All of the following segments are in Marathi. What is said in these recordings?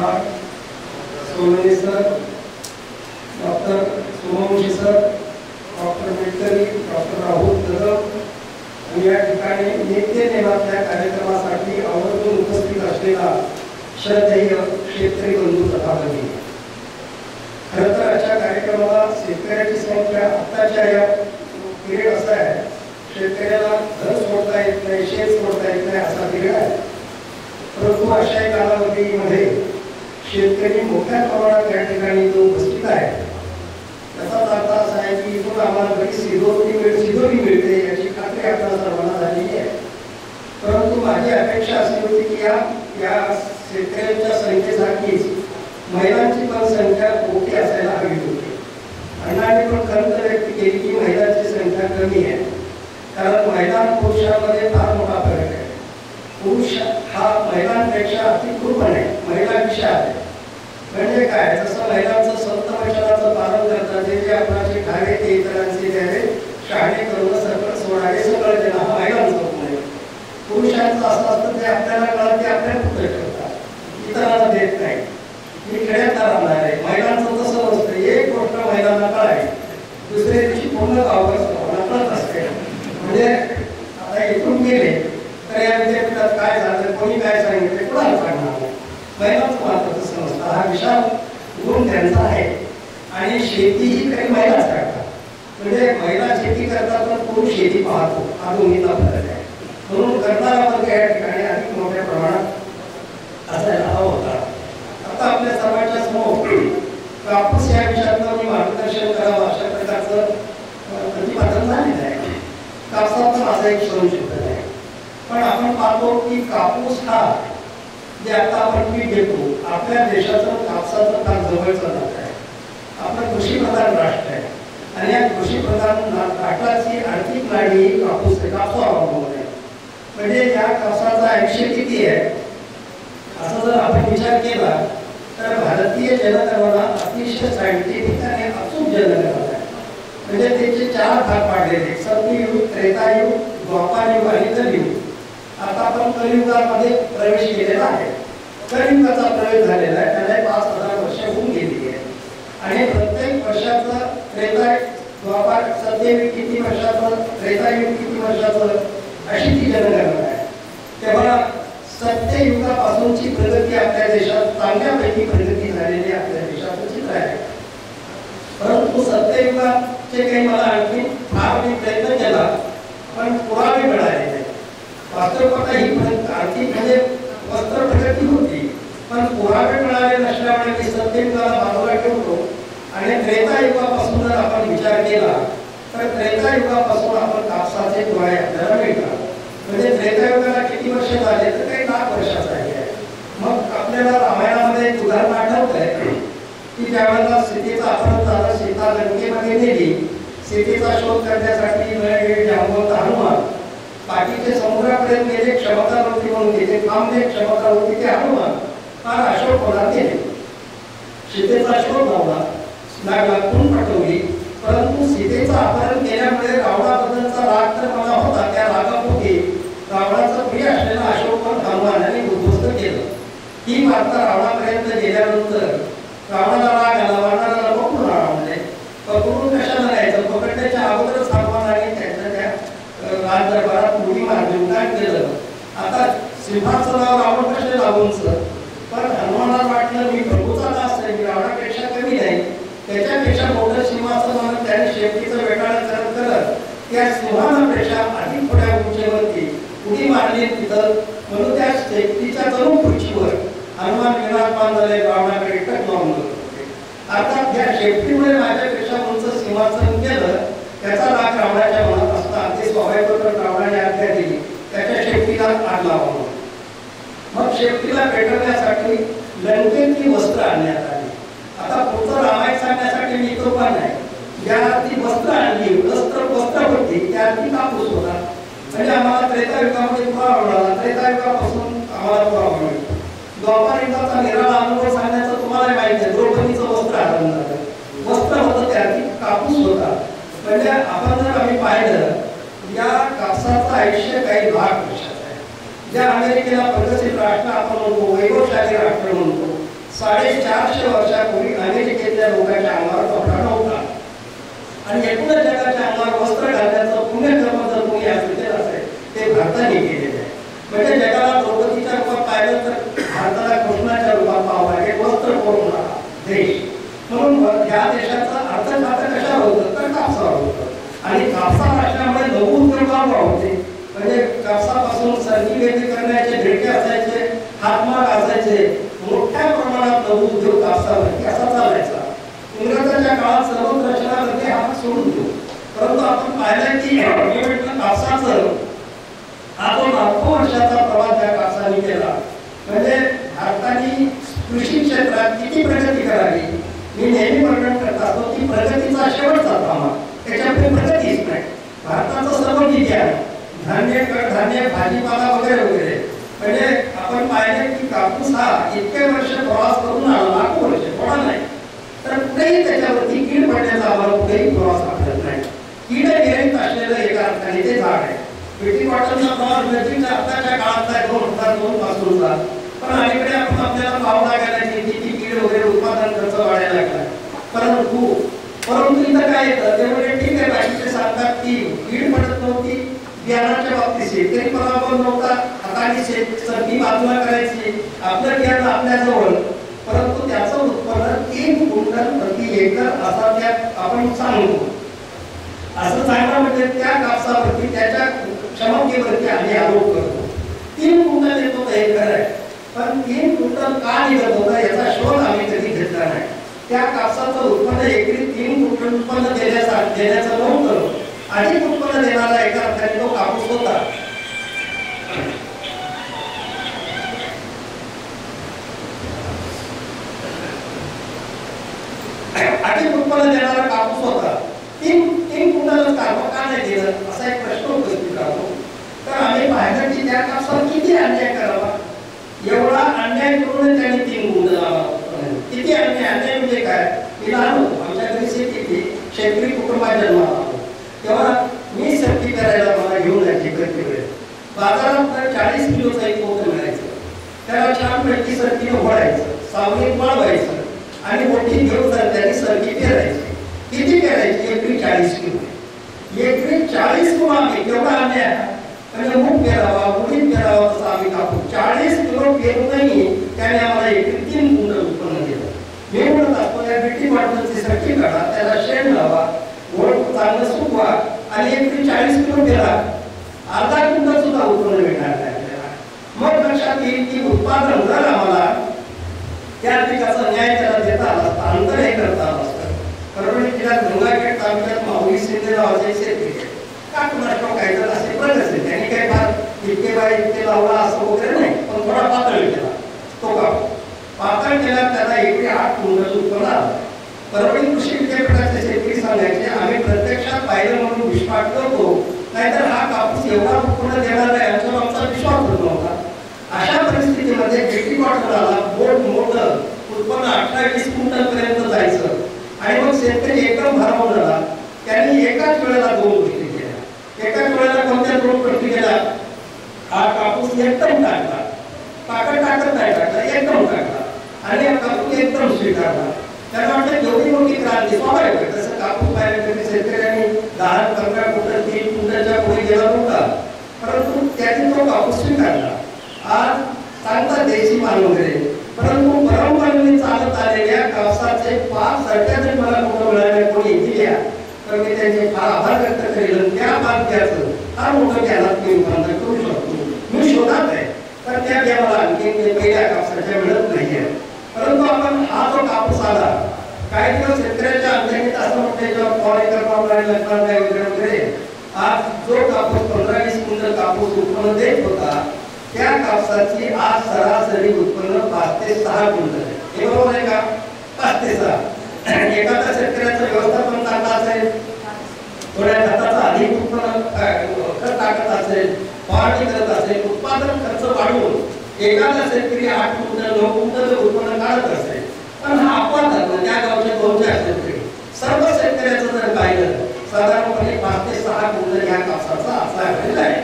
पहाड, Sonawane sir, doctor Somvanshi sir, doctor Mitkari, doctor Rahul Kadam आणि या ठिकाणी नेते नेमातल्या कार्यक्रमासाठी आवर्जून उपस्थित असलेला श्रद्धेय शेतकरी बंधू तथा भगिनी. खरं तर अशा कार्यक्रमाला शेतकऱ्याची संख्या आत्ताच्या या पिरियड असा आहे, शेतकऱ्याला घर सोडता येत नाही, शेत सोडता येत नाही असा पिरियड आहे. परंतु अशा कालावधीमध्ये शेतकरी मोठ्या प्रमाणात या ठिकाणी जो उपस्थित आहे त्याचाच अर्थ असा आहे की इथून आम्हाला बरी शिदोरी मिळते याची खात्री आपल्याला सर्वांना झालेली आहे. परंतु माझी अपेक्षा अशी होती की या शेतकऱ्यांच्या संख्येसारखीच महिलांची पण संख्या मोठी असायला हवी होती. अण्णांनी पण खंत व्यक्त केली की महिलांची संख्या कमी आहे, कारण महिला पुरुषांमध्ये फार मोठा फरक आहे. पुरुष हा महिलांपेक्षा अतिकृपण आहे, महिला विषय आहे. म्हणजे काय, जसं महिलांचं संत वचनाचं पालन करतात, जे आपणाचे ठावे ते इतरांचे द्यावे, शहाणे करून सकळ सोडावे सकळ जन, हा महिलांचं गुण आहे. पुरुषांचं असं असतं ते आपल्याला कळत ते आपल्याला पुढे ठेवतात, इतरांना देत नाही. मी खेड्यात राहणार आहे, महिलांचं तसं नसतं. एक गोष्ट महिलांना कळावी, दुसऱ्या दिवशी पूर्ण गावभर सर्वांना कळत असते. म्हणजे आता इथून गेले तर या विद्यापीठात काय झालं, कोणी काय सांगितलं कुणाला सांगणार नाही. महिलांचं मात्र तसं नसतं, हा विशाल गुण त्यांचा आहे. आणि शेती ही काही महिलाच करतात, म्हणजे महिला शेती करतात पण पुरुष शेती पाहतो, हा दोन्हीचा फरक आहे. म्हणून करणारा वर्ग या ठिकाणी अधिक मोठ्या प्रमाणात असायला हवा होता. आता आपल्या सर्वांच्या समोर कापूस या विषयातलं मी मार्गदर्शन करावं अशा प्रकारचं प्रतिपादन झालेलं आहे. कापसाचा माझा एक संशोधन आहे, पण आपण पाहतो की कापूस हा जे आता आपण पीक घेतो, आपल्या देशाचं कापसाचं फार जवळचं नातं आहे. आपलं कृषीप्रधान राष्ट्र आहे आणि या कृषीप्रधान राष्ट्राची आर्थिक नाडी कापूस कापसावर अवलंबून आहे. म्हणजे या कापसाचा आयुष्य किती आहे असं जर आपण विचार केला तर भारतीय जनगणना अतिशय सायंटिफिक आणि अचूक जनगणना आहे. म्हणजे त्याचे 4 भाग पाडलेले, सत्ययुग, त्रेतायुग, द्वापारयुग आणि कलियुग. आता आपण कलियुगामध्ये प्रवेश केलेला आहे. कलियुगाचा प्रवेश झालेला आहे, त्याला 5000 वर्ष होऊन गेली आहे. आणि प्रत्येक वर्षाचं द्वापार सत्ययुग किती वर्षाचं, त्रेतायुग किती वर्षाचं, अशी ती जनगणना आहे. तेव्हा सत्ययुगापासूनची प्रगती आपल्या देशात चांगल्यापैकी प्रगती झालेली आपल्या देशाचं चित्र आहे. परंतु सत्ययुगाचे काही मला आणखी फार मी प्रयत्न केला पण पुरावे मिळाले नाही. वास्तविकता ही आर्थिक म्हणजे वस्त्र प्रगती होती, पण पुरावे मिळाले नसल्यामुळे मी सत्ययुगाला बाजूला ठेवतो. आणि त्रेतायुगापासून जर आपण विचार केला तर त्रेतायुगापासून आपण कापसाचे पुरावे आपल्याला मिळतात. म्हणजे त्रेतायुगाला किती वर्ष झाले तर काही 1,00,000 वर्षाचं आहे. मग आपल्याला रामायणामध्ये एक उदाहरण आठवतंय की ज्यावेळेला सीतेचा अपहरण झालं, सीता लंकेमध्ये नेली, सीतेचा शोध करण्यासाठी जांबवत हनुमान बाकीचे समुद्रापर्यंत गेले, क्षमता नव्हती म्हणून तिथे थांबले, क्षमता होती ते हनुमान फार अशोकवनात गेले. सीतेचा शोध लागला, खून पटवली, परंतु सीतेचं अपहरण केल्यामुळे रावणाबद्दलचा राग तर मला होता, त्या रागापोटी रावणाचं प्रिय असलेलं अशोकवन हनुमानाने उद्ध्वस्त केलं. ही वार्ता रावणापर्यंत गेल्यानंतर रावणाला राग आला, वानराला पकडून आणले. पकडून कशाला जायचं, पकडण्याच्या अगोदरच हनुमानाने त्यांच्या त्या राजदरबारात उडी मारली, उड्डाण केलं. आता सिंहाचं नाव रावण कसे लावूनच, पण हनुमानाला वाटलं मी प्रभूचा दास आहे, मी रावणापेक्षा कमी नाही, त्याच्यापेक्षा मोठं सिंहाचं म्हणून त्याने शेपटीचं वेटाळं करत त्या सिंहानापेक्षा अधिक थोड्या उंचीवरती उडी मारली तिथं. म्हणून त्या शेपटीच्या तरुण खुर्चीवर हनुमान विराजमान झाले, रावणाकडे कट लावून होते. अर्थात या शेपटीमुळे माझ्यापेक्षा उंच सिंहासन केलं, त्याचा राग रावणाच्या मनात असता ते स्वाभाविक रावणाने आज्ञा दिली त्याच्या शेपटीला आग लावून. मग शेपटीला पेटवण्यासाठी लंकेतली वस्त्र आणण्यात आली. आता पुढचं रामायण सांगण्यासाठी मी तो पण नाही, ज्या ती वस्त्र आणली, वस्त्र होती त्या ती कापूस होता. म्हणजे आम्हाला त्रेतायुगामध्ये पुरावा मिळाला, त्रेतायुगापासून आम्हाला पुरावा मिळतो. द्वापार युगाचा निराळा अनुभव सांगण्याचं तुम्हाला माहिती आहे, द्रौपदीचं वस्त्र हरण झालं, वस्त्र होतं त्या ती कापूस होता. म्हणजे आपण जर आम्ही पाहिलं या कापसाचं आयुष्य काही 1,00,000 वर्षाचं आहे. ज्या अमेरिकेला प्रगतशील राष्ट्र आपण म्हणतो, वैभवशाली राष्ट्र म्हणतो, 450 वर्षापूर्वी अमेरिकेतल्या लोकांच्या अंगावर कपडा नव्हता आणि एकूणच जगाच्या अंगावर वस्त्र घालण्याचं पुण्यकर्म जर कोणी असेल ते भारताने केलेलं आहे. म्हणजे जगाला द्रौपदीच्या रूपात पाहिलं तर भारताला कृष्णाच्या रूपात पाहावं लागेल. वस्त्र पुरवणारा देश म्हणून या देशाचा अर्थखातं कशावर होतं तर कापसावर होतं आणि कापसावर असल्यामुळे लघु उद्योगावर होते. म्हणजे कापसापासून संगीत करण्याचे ढेके असायचे, हातमाग असायचे, मोठ्या प्रमाणात लघु उद्योग कापसावरती असा चालायचा. इंग्रजांच्या काळात सर्वच रचनावरती हात सोडून देऊ, परंतु आपण पाहिलं की कापसाचं हा जो लाखो वर्षाचा प्रवास त्या कापसाने केला. म्हणजे भारताने कृषी क्षेत्रात किती प्रगती करावी. मी नेहमी वर्णन करत असतो की प्रगतीचा शेवटचा प्रमाण त्याच्यापुढे प्रगतीच नाही. भारताचं सर्व किती आहे, धान्य, कडधान्य, भाजीपाला वगैरे वगैरे. म्हणजे आपण पाहिले की कापूस हा इतके वर्ष प्रवास करून आला, लाखो वर्ष, थोडा नाही, तर कुठेही त्याच्यावरती कीड पडण्याचा आम्हाला कुठेही प्रवास आढळत नाही. कीड विरहित असलेलं एका अर्थाने ते झाड आहे. ब्रिटिश कॉटनचा प्रवास ब्रिटिशच्या आताच्या काळातला 2002 पासूनचा, पण अलीकडे आपण आपल्याला पाहावं लागायला की किती कीड वगैरे उत्पादन खर्च वाढायला लागला. परंतु इथं काय येतं ते म्हणजे ठीक आहे, बाकीचे सांगतात की कीड पडत नव्हती. बियाणाच्या बाबतीत शेतकरी पराभव नव्हता, हाताने सरकी बाजूला करायची, आपलं बियाणं आपल्याजवळ, परंतु त्याचं उत्पन्न 3 क्विंटल प्रति एकर असा त्यात आपण सांगतो. असं सांगणं म्हणजे त्या कापसावरती त्याच्या क्षमतेवरती आम्ही आरोप करतो. 3 क्विंटल येत होतं हे खरं आहे, पण 3 क्विंटल का निघत होतं याचा शोध आम्ही कधी घेतला नाही. त्या कापसाचं उत्पन्न एकरी 3 क्विंटल उत्पन्न देण्याचं नव्हतं, अधिक उत्पन्न देणारा एका अर्थाने तो कापूस होता. अधिक उत्पन्न देणारा कापूस होता. 3 क्विंटलच का नाही दिलं असा एक प्रश्न उपस्थित राहतो. तर आम्ही पाहिलं की त्या कापसावर किती अन्याय करावा. एवढा अन्याय करून त्यांनी 3 क्विंटल आम्हाला किती अन्याय म्हणजे काय. मी लहान होतो, आमच्या घरी शेतकरी कुटुंबात जन्माला आलो तेव्हा मी सरकी करायला मला घेऊन जायचे प्रत्येक वेळेस. बाजारात 40 किलोचा एक पोतं मिळायचं, त्याला छानपैकी सरकीनं ओढायचं, सावलीत वाळवायचं आणि मोठी घेऊन त्यांनी सरकी पेरायची. किती पेरायची, एकरी 40 किलो. एकरी 40 किलो आम्ही केवढा अन्याय. म्हणजे मूग पेरावा, उडीद पेरावा तसं आम्ही कापू. 40 किलो पेरूनही त्याने आम्हाला एकरी 3 क्विंटल उत्पन्न दिलं. मी म्हणत असतो त्या ब्रिटिश कॉटनची सरकी काढा, त्याला शेण लावा, गोड चांगलं सुकवा आणि एकरी 40 किलो पेरा, अर्धा क्विंटल सुद्धा उत्पन्न मिळणार नाही आपल्याला. मग लक्षात येईल की उत्पादन जर आम्हाला त्या पिकाचा न्याय त्याला देता आला असता, अंतर हे करता आलं असतं. परभणी जिल्ह्यात गंगाखेड तालुक्यात माऊली शिंदे नावाचे शेतकरी का कुणाष्टो काय तर असे प्रगत असेल. त्यांनी काही फार इतके बाय इतके लावला असं वगैरे नाही, पण थोडा पातळ केला. तो कापूस पातळ केला, त्याला एकरी 8 क्विंटल उत्पन्न आलं. परभणी कृषी विद्यापीठाचे शेतकरी सांगायचे आम्ही प्रत्यक्षात पाहिलं म्हणून विश्वास करतो, नाहीतर हा कापूस एवढा उत्पन्न देणार आहे याच्यावर आमचा विश्वास होत नव्हता. अशा परिस्थितीमध्ये ब्रिटिश कॉटनला मोठं उत्पन्न 18-20 क्विंटल पर्यंत जायचं आणि मग शेतकरी एकदम भारावून झाला. त्यांनी एकाच वेळेला 2 गोष्टी केल्या. एकाच वेळेला कोणत्या 2 गोष्टी केल्या. हा कापूस एकदम टाकला, टाकत नाही टाकला, एकदम टाकला आणि हा कापूस एकदम स्वीकारला. त्यांना वाटतं एवढी मोठी क्रांती स्वाभाविक आहे. तसं कापूस पाहिलं तरी शेतकऱ्यांनी 10-15 क्विंटल 3 क्विंटलच्या पुढे गेला नव्हता, परंतु त्यांनी तो कापूस स्वीकारला. आज चांगला देशी माल वगैरे, परंतु परंपरेने चालत आलेल्या कापसाचे 5 सरक्या जरी मला कुठं मिळाल्या कोणी दिल्या तर मी त्यांचे फार आभार व्यक्त करेल. त्या बांधक्याचं फार मोठं ज्ञानात मी रूपांतर करू शकतो. मी शोधात आहे, तर त्या मला आणखी पहिल्या कापसाच्या मिळत नाही आहे. परंतु आपण हा जो कापूस आला, काही दिवस शेतकऱ्याच्या अंतर्गत असं म्हणते जेव्हा फॉरेन वगैरे वगैरे, आज जो कापूस 15-20 क्विंटल कापूस उत्पन्न देत होता त्या कापसाची आज सरासरी उत्पन्न 5 ते 6 क्विंटल आहे. हे बरोबर आहे का. 5 ते 6. एखाद्या शेतकऱ्याचं व्यवस्थापन चांगलं असेल, थोड्या खताचा अधिक उत्पन्न खत टाकत असेल, फवारणी करत असेल, उत्पादन खर्च वाढवून एखादा शेतकरी 8 क्विंटल 9 क्विंटल उत्पन्न काढत असेल, पण हा अपवाद झाला. त्या गावचे 2-4 शेतकरी, सर्व शेतकऱ्याचं जर पाहिलं साधारणपणे 5 ते 6 क्विंटल या कापसाचा असा झालेला आहे.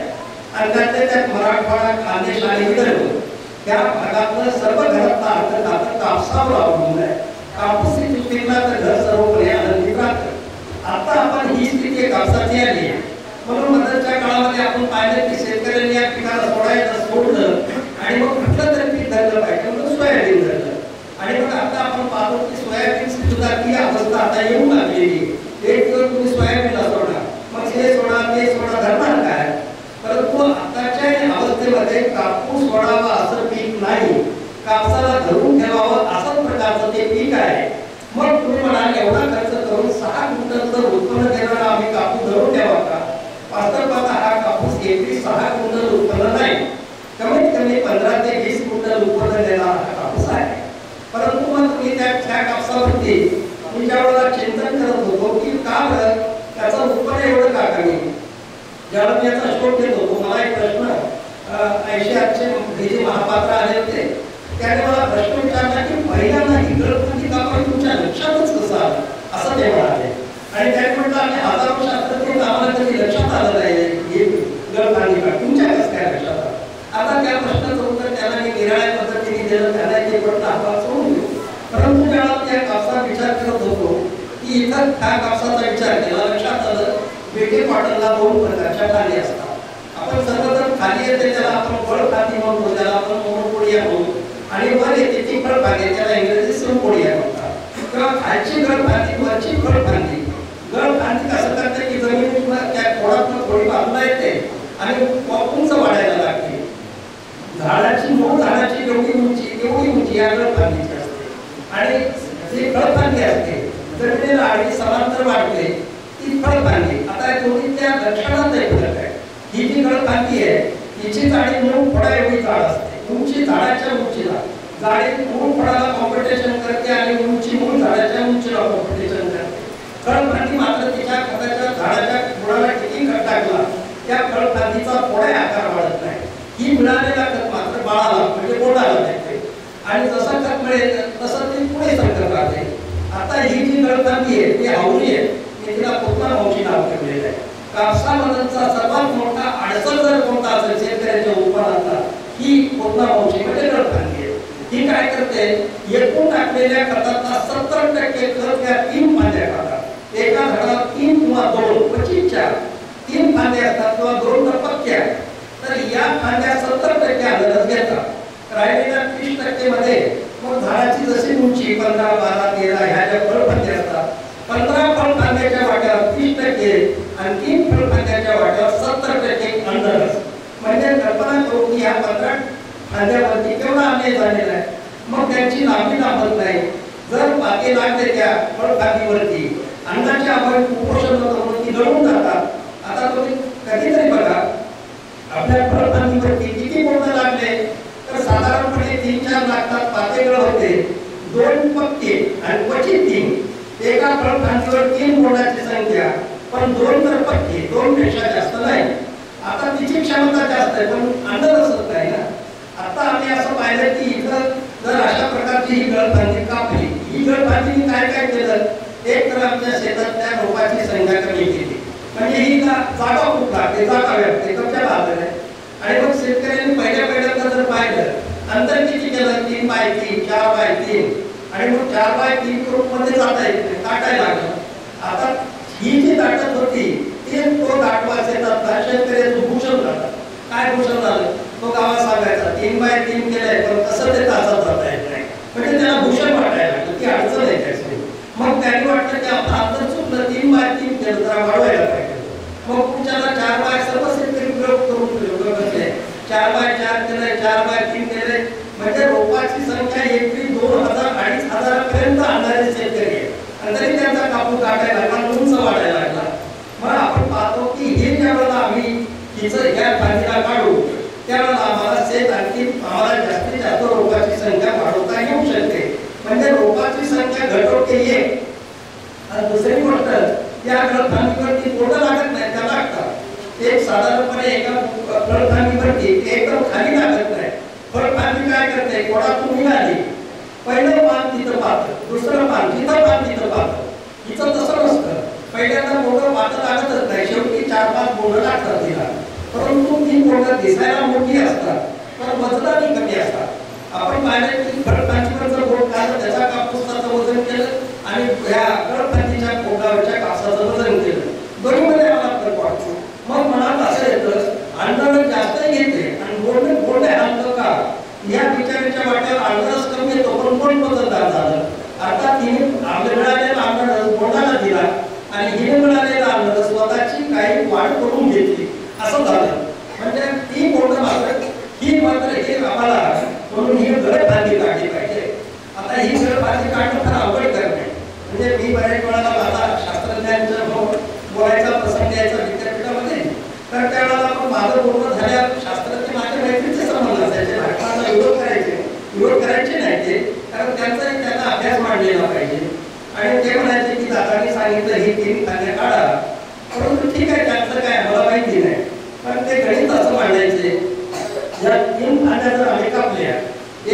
आणि त्यात मराठवाडा, खानदेश आणि विदर्भ त्या भागातलं सर्व घरातलं आता कापसावर अवलंबून आहे. कापूस पिकला तर घर सर्वपणे आनंदी राहतं. आता आपण ही स्थिती कापसाची आली आहे. म्हणून मध्यंतरच्या काळामध्ये आपण पाहिलं की शेतकऱ्यांनी या पिकाला सोडलं आणि मग कुठलं तरी पीक धरलं पाहिजे म्हणून सोयाबीन धरलं. आणि मग आता आपण पाहतो की सोयाबीन सुद्धा ती अवस्था आता येऊन लागलेली. एक दिवस तुम्ही सोयाबीनला सोडा, मग हे सोडा ते सोडा, धरणार काय? परंतु आताच्या अवस्थेमध्ये कापूस सोडावा असं पीक नाही, कापसाला धरून ठेवावं असं प्रकारचं ते पीक आहे. मग तुम्ही म्हणाल एवढा खर्च करून 6 क्विंटलचं उत्पन्न देणारा आम्ही कापूस धरून ठेवा का? वास्तव पाहता हा कापूस एकरी 6 क्विंटल उत्पन्न नाही, कमीत कमी 15 ते 20 क्विंटल उत्पन्न देणारा हा कापूस आहे. परंतु मग तुम्ही त्या कापसावरती मी ज्यावेळेला चिंतन करत होतो की का बरं त्याचं उत्पन्न एवढं का कमी, ज्यावेळेला याचा शोध घेत होतो मला एक प्रश्न 88 जे महापात्र आले होते त्याने मला प्रश्न विचारला की पहिल्यांदा ही गळफांदी कापड तुमच्या लक्षातच कसं आलं असं ते म्हणाले. आणि त्याने म्हटलं आम्ही हजारो शास्त्रज्ञ आम्हाला कधी लक्षात आलं नाही हे गळफांदी कापड तुमच्या कसं काय लक्षात आलं. आता त्या प्रश्नाचं उत्तर त्याला मी निराळ्या पद्धतीने दिलं, त्याला ते प्रश्न आपण सोडून देऊ. परंतु ज्यावेळेला त्या कापसाचा विचार करत होतो की इथं त्या कापसाचा विचार केला, लक्षात आलं बेटे कॉटनला 2 प्रकारच्या फांदी असतात. आपण सर्वजण खाली येते त्याला आपण गळफांदी म्हणतो, त्याला आपण मोनोपोडिया म्हणतो, आणि वर येते ती गळफांदी त्याला इंग्रजी सिम्पोडिया म्हणतात. किंवा खालची गळफांदी वरची गळफांदी. गळफांदी कसं करते की जमिनीतून त्या खोडातून थोडी बाजूला येते आणि उंच वाढायला लागते. झाडाची मूळ झाडाची एवढी उंची या गळफांदीची असते. आणि जी गळफांदी असते जमिनीला आडवी समांतर वाढते ती गळफांदी. आता दोन्हीच्या लक्षणात एक फरक आहे. ही जी गळफांदी आहे हिची जाडी मूळ खोडा एवढी जाड असते, उंची झाडाच्या उंचीला. जाडी मूळ खोडाला कॉम्पिटिशन करते आणि उंची मूळ झाडाच्या उंचीला कॉम्पिटिशन करते. गळफांदी मात्र तिच्या खताच्या झाडाच्या खोडाला किती खत टाकला त्या गळफांदीचा थोडा आकार वाढत नाही. ही मिळालेला खत मात्र बाळाला म्हणजे बोटाला देते आणि जसं खत मिळेल तसं ती पुढे सरकत राहते. आता ही जी गळफांदी आहे ती आवळी आहे, मी तिला कोकणा मावशी नाव ठेवलेलं आहे. कापसामधला सर्वात मोठा अडचण जर कोणता असेल शेतकऱ्याच्या उत्पन्नाचा ही कोकणा मावशी म्हणजे गळफांदी आहे. ही काय करते, एकूण टाकलेल्या खताचा 70% खत या 3 फांद्या खातात. एका झाडाला 3 किंवा 2 क्वचित 4 3 फांद्या असतात किंवा 2 तर पक्क्या. तर या फांद्या 70% आदरच घेतात. राहिलेल्या 30% मध्ये मग झाडाची जशी उंची 15, 12, 13 ह्या ज्या फळफांद्या असतात 15 फळफांद्याच्या वाट्यावर 30% आणि 3 फळफांद्याच्या वाट्यावर 70% अंडरस. म्हणजे कल्पना करू की या 15 फांद्यावरती केवढा अन्याय झालेला आहे. मग त्यांची लांबी लांबत नाही. जर पाते लागले त्या फळफांदीवरती अन्नाच्या अभावी कुपोषण होतं ती गळून जातात. आता तुम्ही कधीतरी बघा आपल्या फळफांदीवरती किती बोंड लागले तर साधारणपणे 3-4 लागतात. पातेगळ होते 2 पक्के आणि क्वचित 3. एका फळफांदीवर 3 बोंडाची संख्या पण 2 तर पक्के, 2 पेक्षा जास्त नाही. आता तिची क्षमता जास्त आहे पण अन्न नसत नाही ना. आता आम्ही असं पाहिलं की इथं जर अशा प्रकारची ही गळफांदी कापली, ही गळफांदीने काय काय केलं, एक तर आमच्या शेतातल्या रोपाची संख्या कमी केली. म्हणजे ही जागा खूप लागते, जागा व्यापते कच्च्या बाजूला. आणि मग शेतकऱ्यांनी पहिल्यांदा जर पाहिलं अंतर किती केलं 3x3, 4x3 आणि मग 4x3 ग्रुप मध्ये जाता येत नाही, काटायला लागलं. आता ही जी दाटत होती ती तो दाटवा शेतातला शेतकऱ्याचं भूषण झालं. काय भूषण झालं, तो गावात सांगायचा 3x3 केलंय पण कसं ते तासात जाता येत नाही. म्हणजे त्याला भूषण वाटायला लागलं, ती अडचण आहे त्याची. मग त्यांनी वाटलं की आपण अंतर चुकलं 3x3 केलं जरा वाढवायला पाहिजे. मग पुढच्याला 4x सर्व शेतकरी प्रयोग करून बसले. 4x4 केलंय, 4x3 केलंय. म्हणजे रोपाची संख्या एकरी 2000-2500 पर्यंत आणणारे शेतकरी आहे. आणि तरी त्यांचा कापूस काढायला लागला, उंच वाढायला लागला. मग आपण पाहतो की हे ज्यावेळेला आम्ही हिचं या फांदीला काढू त्यावेळेला आम्हाला शेत आणखी आम्हाला जास्तीत जास्त रोपाची संख्या वाढवता येऊ शकते. म्हणजे रोपाची संख्या घटवते एक. आणि दुसरी गोष्ट या गळफांदीवरती बोंड लागत नाही, त्या लागतात. एक साधारणपणे एका फळफांदीवरती एकदम खाली लागत नाही. फळफांदी काय करते, खोडातून निघाली पहिलं पान तिथं पाहतं, दुसरं पान तिथं पान तिथं पाहतं. हिचं तसं नसतं. पहिल्यांदा बोंड पाहतं लागतच नाही, शेवटी 4-5 बोंड लागतात तिला. परंतु ती बोंड दिसायला मोठी असतात पण वजनाने कमी असतात. आपण पाहिलं की कडकफांदीवरचं बोट काढलं, त्याचा कापूसाचं वजन केलं आणि ह्या कडकफांदीच्या बोटावरच्या कापसाचं वजन केलं. दोन्हीमध्ये आम्हाला फरक वाटतो. मग मनात असं येतं आंदोलन जास्त घेते आणि बोलणे आणलं का या विचाराच्या वाट्यावर आंदोलनच कमी येतो, पण कोण पद्धतदार झालं. अर्थात हिने मिळालेला आंदोलन बोटाला दिला आणि हिने मिळालेला आंदोलन स्वतःची काही वाढ करून घेतली असं झालं. म्हणजे ती बोट मात्र ही मात्र हे आम्हाला म्हणून ही गळफांदी काढली पाहिजे. आता ही गळफांदी काढणं फार अवघड करणे. म्हणजे मी बऱ्याच वेळाला माझा शास्त्रज्ञांच्या बोलायचा प्रसंग यायचा विद्यापीठामध्ये, तर त्यावेळेला आपण माझं बोलणं झाल्यावर शास्त्रज्ञ माझ्या मैत्रीचे संबंध असायचे. भारताला विरोध करायचे नाही ते, कारण त्यांना अभ्यास मांडलेला पाहिजे. आणि ते म्हणायचे की दादांनी सांगितलं ही 3 फांद्या काढा, परंतु ठीक आहे त्यांचं काय मला माहिती नाही, पण ते गणित असं मांडायचे या 3 फांद्या जर आम्ही कापल्या,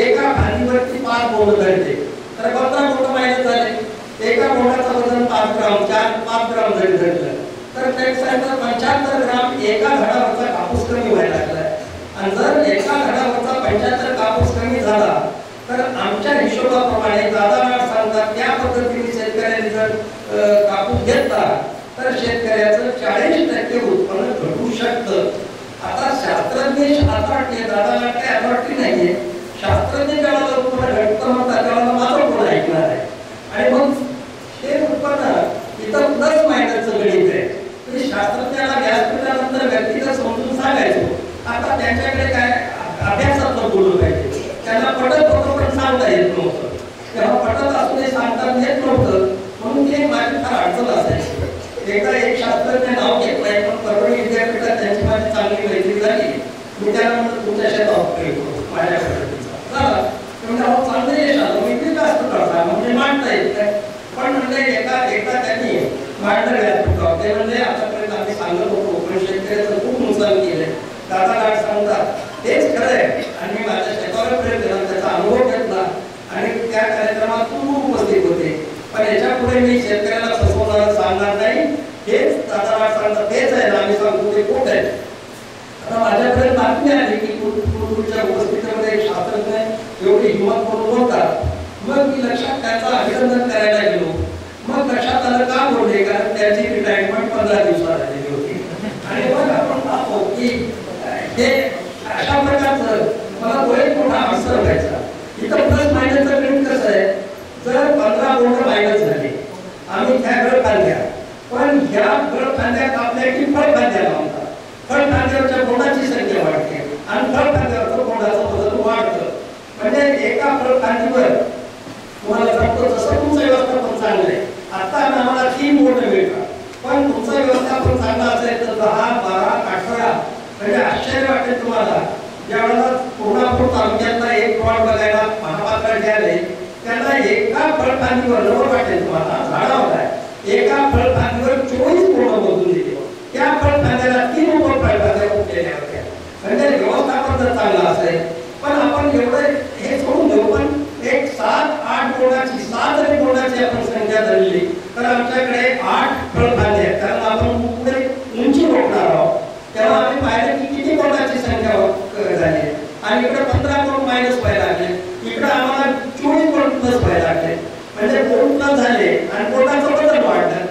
एका फांदीवरती 5 बोंड धरले तर 15 बोंड माहिती झाले. एका बोंडाचं वजन 5 ग्राम 5 ग्राम जरी धरलं तर त्याच्यानंतर 75 ग्राम एका झाडावरचा कापूस कमी व्हायला लागला. आणि जर एका झाडावरचा 75 कापूस कमी झाला तर आमच्या हिशोबाप्रमाणे दादा सांगतात त्या पद्धतीने शेतकऱ्यांनी जर कापूस घेतला तर शेतकऱ्याचं 40% उत्पन्न घटू शकतं. आता शास्त्रज्ञ अथॉरिटी, दादाला काही अथॉरिटी नाहीये, शास्त्रज्ञ ज्याला उत्पन्न घटतं म्हणतात त्याला माझं कोण ऐकणार आहे. आणि मग हे उत्पन्न इथं प्लस मायनसचं गणित आहे. म्हणजे शास्त्रज्ञाला व्यासपीठानंतर व्यक्तिगत समजून सांगायचो. आता त्यांच्याकडे काय अभ्यासातलं बोललं पाहिजे, त्यांना पटत होतं पण सांगता येत नव्हतं. तेव्हा पटत असून सांगता येत नव्हतं म्हणून ते माझी फार अडचण असायची. एकदा एक शास्त्रज्ञ नाव घेत नाही, पण परभणी विद्यापीठात त्यांची माझी चांगली मैत्री झाली. मी त्यानंतर तुमच्या शेतात प्रयोग माझ्या पद्धतीचा झाला. म्हणजे चांगलं यश आलं, मी जास्त करता म्हणजे मांडता येत नाही. पण म्हणजे एकदा त्यांनी मांडलं व्यासपीठावर. ते म्हणजे आतापर्यंत आम्ही सांगत होतो पण शेतकऱ्याचं खूप नुकसान केलंय. दादा गाठ सांगतात तेच खरं आहे. आणि मी माझ्या शेतावर प्रयोग केला, त्याचा अनुभव घेतला आणि त्या कार्यक्रमात खूप उपस्थित होते. पण याच्या पुढे मी शेतकऱ्याला फसवणार सांगणार नाही. हेच दादा गाठ सांगतात तेच आहे ना, आम्ही सांगतो ते खोट आहे. आता माझ्यापर्यंत बातमी आली की तुमच्या उपस्थितीमध्ये एक शास्त्रज्ञ एवढी हिंमत करून बोलतात. मग मी लक्षात त्याचं अभिनंदन करायला गेलो. मग लक्षात आलं का बोलले, कारण त्याची रिटायरमेंट 15 दिवसात झालेली होती. आणि मग आपण पाहतो की हे अशा प्रकारचं मला बरेच मोठा अवसर व्हायचा. इथं प्लस मायनसचं गणित कसं आहे, जर 15 बोंड मायनस झाले आम्ही त्या गळफांद्या, पण ह्या गळफांद्या कापल्या की फळफांद्या लावतात. फळफांद्यावरच्या बोंडाची संख्या वाढते आणि फळफांद्यावरचं बोंडाचं वजन वाढतं. म्हणजे एका फळफांदीवर तुम्हाला सांगतो जसं तुमचं व्यवस्थापन चांगलं आहे. आता आम्हाला 3 बोंड मिळतात, पण तुमचं व्यवस्थापन चांगलं असेल तर 10, 12, 18 म्हणजे आश्चर्य वाटेल तुम्हाला. ज्यावेळेला कोल्हापूर तालुक्यातला एक प्लॉट बघायला महापात्र गेले, त्यांना एका फळफांदीवर जवळ वाटेल तुम्हाला झाडावर आहे, एका फळफांदीवर 24 बोंड मोजून दिले. त्या फळफांद्याला 3 फळफांद्या उठलेल्या होत्या. म्हणजे व्यवस्थापन जर चांगलं असेल, पण आपण एवढं हे सोडून देऊ. पण एक 7-8 बोंडाची 7 जरी बोंडाची आपण संख्या धरली तर आमच्याकडे 8 फळफांद्या आहेत. कारण आपण पुढे उंची रोखणार आहोत. तेव्हा आम्ही पाहिलं की किती बोंडाची संख्या झाली आणि इकडे 15 बोंड मायनस व्हायला लागले, इकडे आम्हाला 24 बोंड प्लस व्हायला लागले. म्हणजे बोंड प्लस झाले आणि बोंडाचं वजन वाढलं.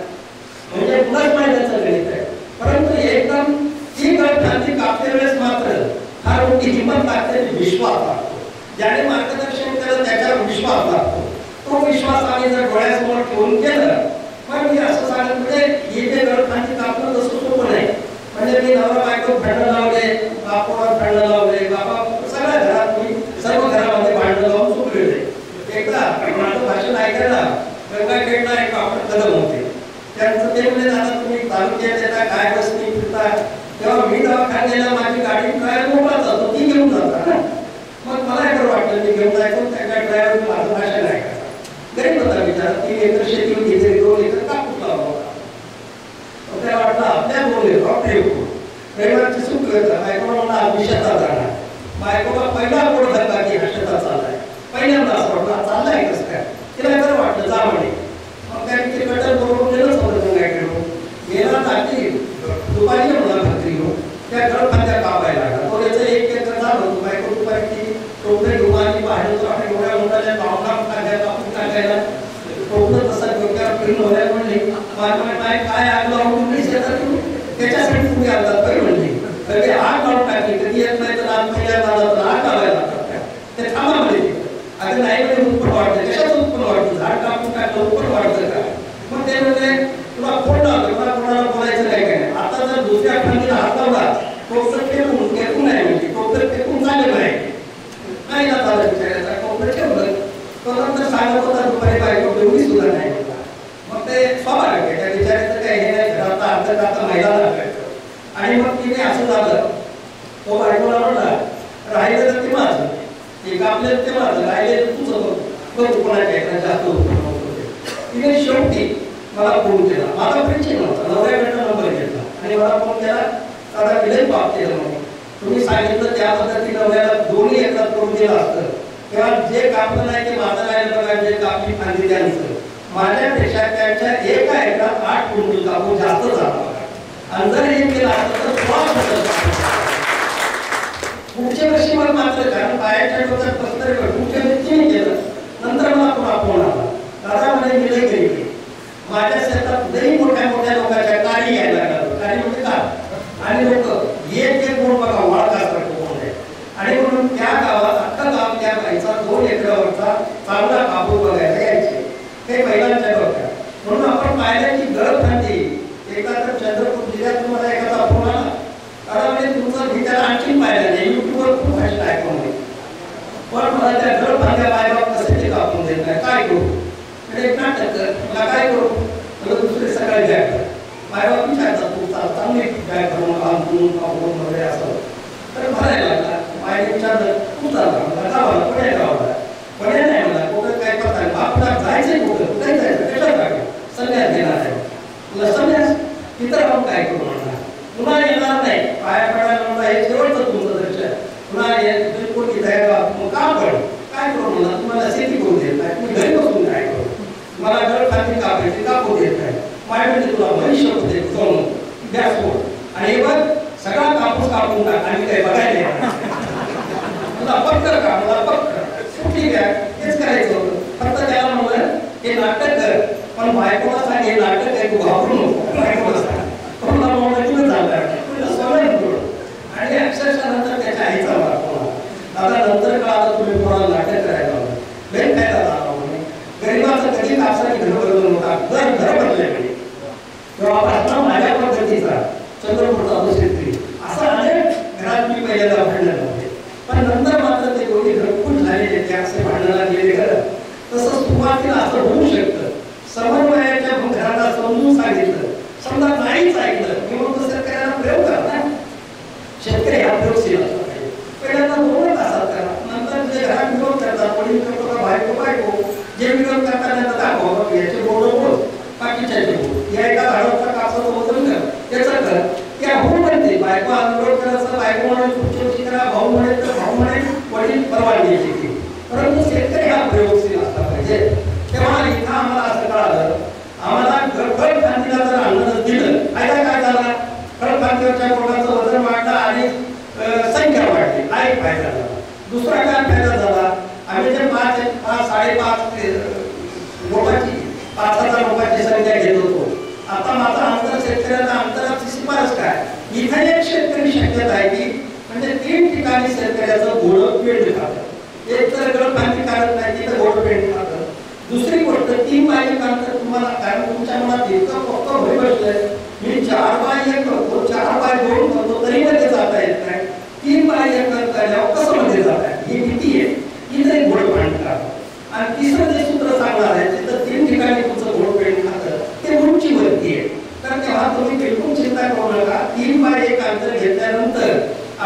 म्हणजे प्लस मायनसचं गणित आहे. परंतु एकदम ही गळफांदी कापते वेळेस मात्र फार मोठी हिंमत लागते, विश्वास लागतो. ज्याने मार्गदर्शन केलं त्याच्यावर विश्वास लागतो. तो विश्वास आम्ही जर डोळ्यासमोर ठेवून केलं. पण मी असं सांगत म्हणजे हे जे गळफांदी कापणं तसं सोपं नाही. म्हणजे मी नवरा बायको भांडण लावले, बापावर भांडण लावले, बाबा सगळ्या घरात मी सर्व घरामध्ये भांडण लावून चुकलेले. एकदा माझं भाषण ऐकायला गंगाखेडला एक डॉक्टर कदम होते. त्यांचं ते म्हणजे दादा तुम्ही तालुक्यात येता काय बसनी फिरता, तेव्हा मी दवाखान्याला माझी गाडी ड्रायव्हर मोकळा जातो, ती घेऊन जातात ना. मग मला एवढं वाटलं मी घेऊन जायचो, त्या ड्रायव्हर माझं भाषण ऐकायचं. गरीब होता विचार, 3 एकर शेती होती, 2 एकर कापूस लावला होता. त्याला वाटलं आपल्या 2 एकर रविवारची सुख बायकोला म्हणा शेतात जाणार. बायकोला पहिला गोड धरला की हा शेतात चाललाय. पहिल्यांदा असं वाटलं चाललाय कसं काय, तिला बरं वाटलं जा म्हणे. मग काय ते कटर बरोबर गेलंच होतं गंगाखेडून. गेला टाकी दुपारी म्हणा भाकरी घेऊन त्या गळफांद्या कापायला लागला. तो याचं 1 एकर झालं. बायको दुपारी ती टोपे डुबानी भाडे आपण एवढ्या मोठ्या काम टाकायला आपण टाकायला टोपलं तसं डोक्यावर फिरून होण्यात म्हणले काय आग लावून तुम्ही शेतात त्याच्यासाठी तुम्ही आलात बरं म्हणले कधी आग लावून टाकली कधी येत नाही तर आग पहिल्या झाला आग लावायला लागतात ते थांबा म्हणले आता नाही म्हणजे उत्पन्न वाढतं कशाचं उत्पन्न वाढतं झाड कापून टाकलं उत्पन्न वाढतं का मग ते म्हणजे तुला कोण लावतं तुला कोणाला बोलायचं नाही काय आता जर दुसऱ्या फांदीला हात लावला टोपलं फेकून नाही म्हणजे टोपलं फेकून झालेलं नाही ना झालं विचारायचा टोपलं ठेवलं तो नंतर सांगत होता दुपारी बायको एवढी सुद्धा नाही मग ते स्वाभाविक आहे त्या विचारायचं काही हे नाही घरात अंतर्गत महिला लागायचं आणि मग तिने असं झालं तो बायकोला म्हणला राहिलं तर ते माझं एक आपल्याला ते माझं राहिलेलं तुझं बघ कोणाच्या जास्त तिने शेवटी मला फोन केला माझा परिचय नव्हता नवऱ्याकडनं नंबर घेतला आणि मला फोन केला दादा विलय बाप केलं म्हणून तुम्ही सांगितलं त्या पद्धतीने नवऱ्याला दोन्ही एकत्र करून दिलं असतं तेव्हा जे कापलं नाही ते माझं राहिलं बघा जे कापली फांदी त्यांचं माझ्यापेक्षा त्यांच्या एका एकरात 8 क्विंटल कापूस जास्त झाला बघा आणि जर हे केलं असतं तर पुढच्या वर्षी मला मात्र कारण पायाच्या डोक्यात पस्तर पुढच्या वर्षी केलं नंतर मला पुन्हा फोन आला दादा म्हणे मी लई गेली माझ्या शेतात लई मोठ्या लोकांच्या काळी घ्यायला लागला काळी म्हणजे का आणि लोक एक गुण बघा वाळका करतो म्हणजे आणि म्हणून त्या गावात अख्खा गाव त्या गायचा 2 एकरावरचा चांगला कापूस बघायला यायचे हे महिलांच्या डोक्यात म्हणून आपण पाहिलं की गळ फांदी एका तर चंद्रपूर जिल्ह्यात तुम्हाला एखादा फोन आला दादा म्हणजे तुमचं मी त्याला आणखीन पाहिलं नाही युट्यूबवर खूप भाषण ऐकून पण मला त्या गळ फांद्या मायबाप कसे ते कापून देत नाही काय करू म्हणजे एक नाटक कर मला काय करू मला दुसरे सकाळी बॅग कर मायबाप विचारतात तू चांगली बॅग करून कापून वगैरे असं तर भरायला लागला मायने विचारलं तू चालला मला गावाला पुणे गावाला पुणे नाही मला कुठं काय पत्ता नाही आपल्याला जायचंय कुठं काही जायचं कशात टाकेल संन्यास घेणार आहे तुला संन्यास तिथं राहून काय करू म्हणणार पुन्हा येणार नाही पाया पडायला म्हणा हे शेवटचं तुमचं दर्शन पुन्हा बिलकुल इथं मग का पडेल काय करू म्हणा तुम्हाला शेती करू देत नाही तुम्ही घरी बसून काय करू मला घर खाती कापायची कापू देत नाही माझ्याकडे तुला भविष्य होते सोडून गॅस सोड आणि हे बघ सगळा कापूस कापून टाक आणि काही बघायला तुला पक्कर का मला पक्कर सुट्टी काय तेच करायचं होतं फक्त त्याला म्हणलं हे नाटक कर पण बायकोला सांग हे नाटक आहे तू घाबरू नको बायकोला सांग मला म्हणलं तुला झालं तुला सोडलं आणि अक्षरशः नंतर त्याच्या आईचा मार दादा नंतर कळालं तुम्ही कोणाला नाटक करायला लावलं लई फायदा झाला म्हणे गरिबाचं कधी कापसाची घर बदलून होता घर बदलले म्हणे तेव्हा प्रश्न माझ्या पद्धतीचा चंद्रपूरचा तो शेतकरी असा अनेक घरात मी पहिल्यांदा भांडण होते पण नंतर मात्र ते दोन्ही घरकुल झालेले ते असे भांडणाला गेले खरं तसं सुरुवातीला असं होऊ शकतं समन्वयाच्या घराला समजून सांगितलं समजा नाहीच ऐकलं मी म्हणतो शेतकऱ्यांना प्रयोग करा ना शेतकरी हा प्रयोगशील असला पाहिजे पहिल्यांदा 2 तासात करा नंतर जे घरात विरोध करतात वडील करतो का बायको जे विरोध करतात त्यांना दाखवा याचे बोल बाकीच्याचे बोल या एका झाडाचा कापसाचं वजन कर याचं कर त्या भाऊ म्हणते बायको विरोध करायचं बायको म्हणून पुढची करा भाऊ म्हणेल तर भाऊ म्हणेल वडील परवानगी घ्यायची परंतु शेतकरी हा प्रयोगशील असला पाहिजे तेव्हा इथं आम्हाला असं कळालं आम्हाला गड फांदीला जर अन्नच दिलं फायदा काय झाला गड फांदीवरच्या पोटाचं वजन वाढलं आणि संख्या वाढली हा एक फायदा झाला दुसरा काय फायदा झाला आम्ही जे 5.5 लोकांची 5,000 लोकांची संख्या घेत होतो आता माझा अंतर शेतकऱ्यांना अंतराची शिफारस काय इथे एक शेतकरी शक्यता आहे की म्हणजे 3 ठिकाणी शेतकऱ्याचं घोडं पेंड खातं एक तर गड फांदी काढत नाही तिथं घोडं पेंड खातं दुसरी गोष्ट 3 मायली अंतर तुम्हाला कारण तुमच्या मनात इतकं फक्त भय बसलंय मी 4 बाय 1 करतो 4 बाय 2 करतो तरी मध्ये जाता येत नाही 3 बाय 1 करल्यावर कसं मध्ये जाता ही भीती आहे इथे एक घोडं पेंड खातं आणि तिसरं जे सूत्र सांगणार आहे तिथं 3 ठिकाणी तुमचं घोडं पेंड खातं ते उंचीवरती आहे तर तेव्हा तुम्ही बिलकुल चिंता करू नका 3 बाय 1 अंतर घेतल्यानंतर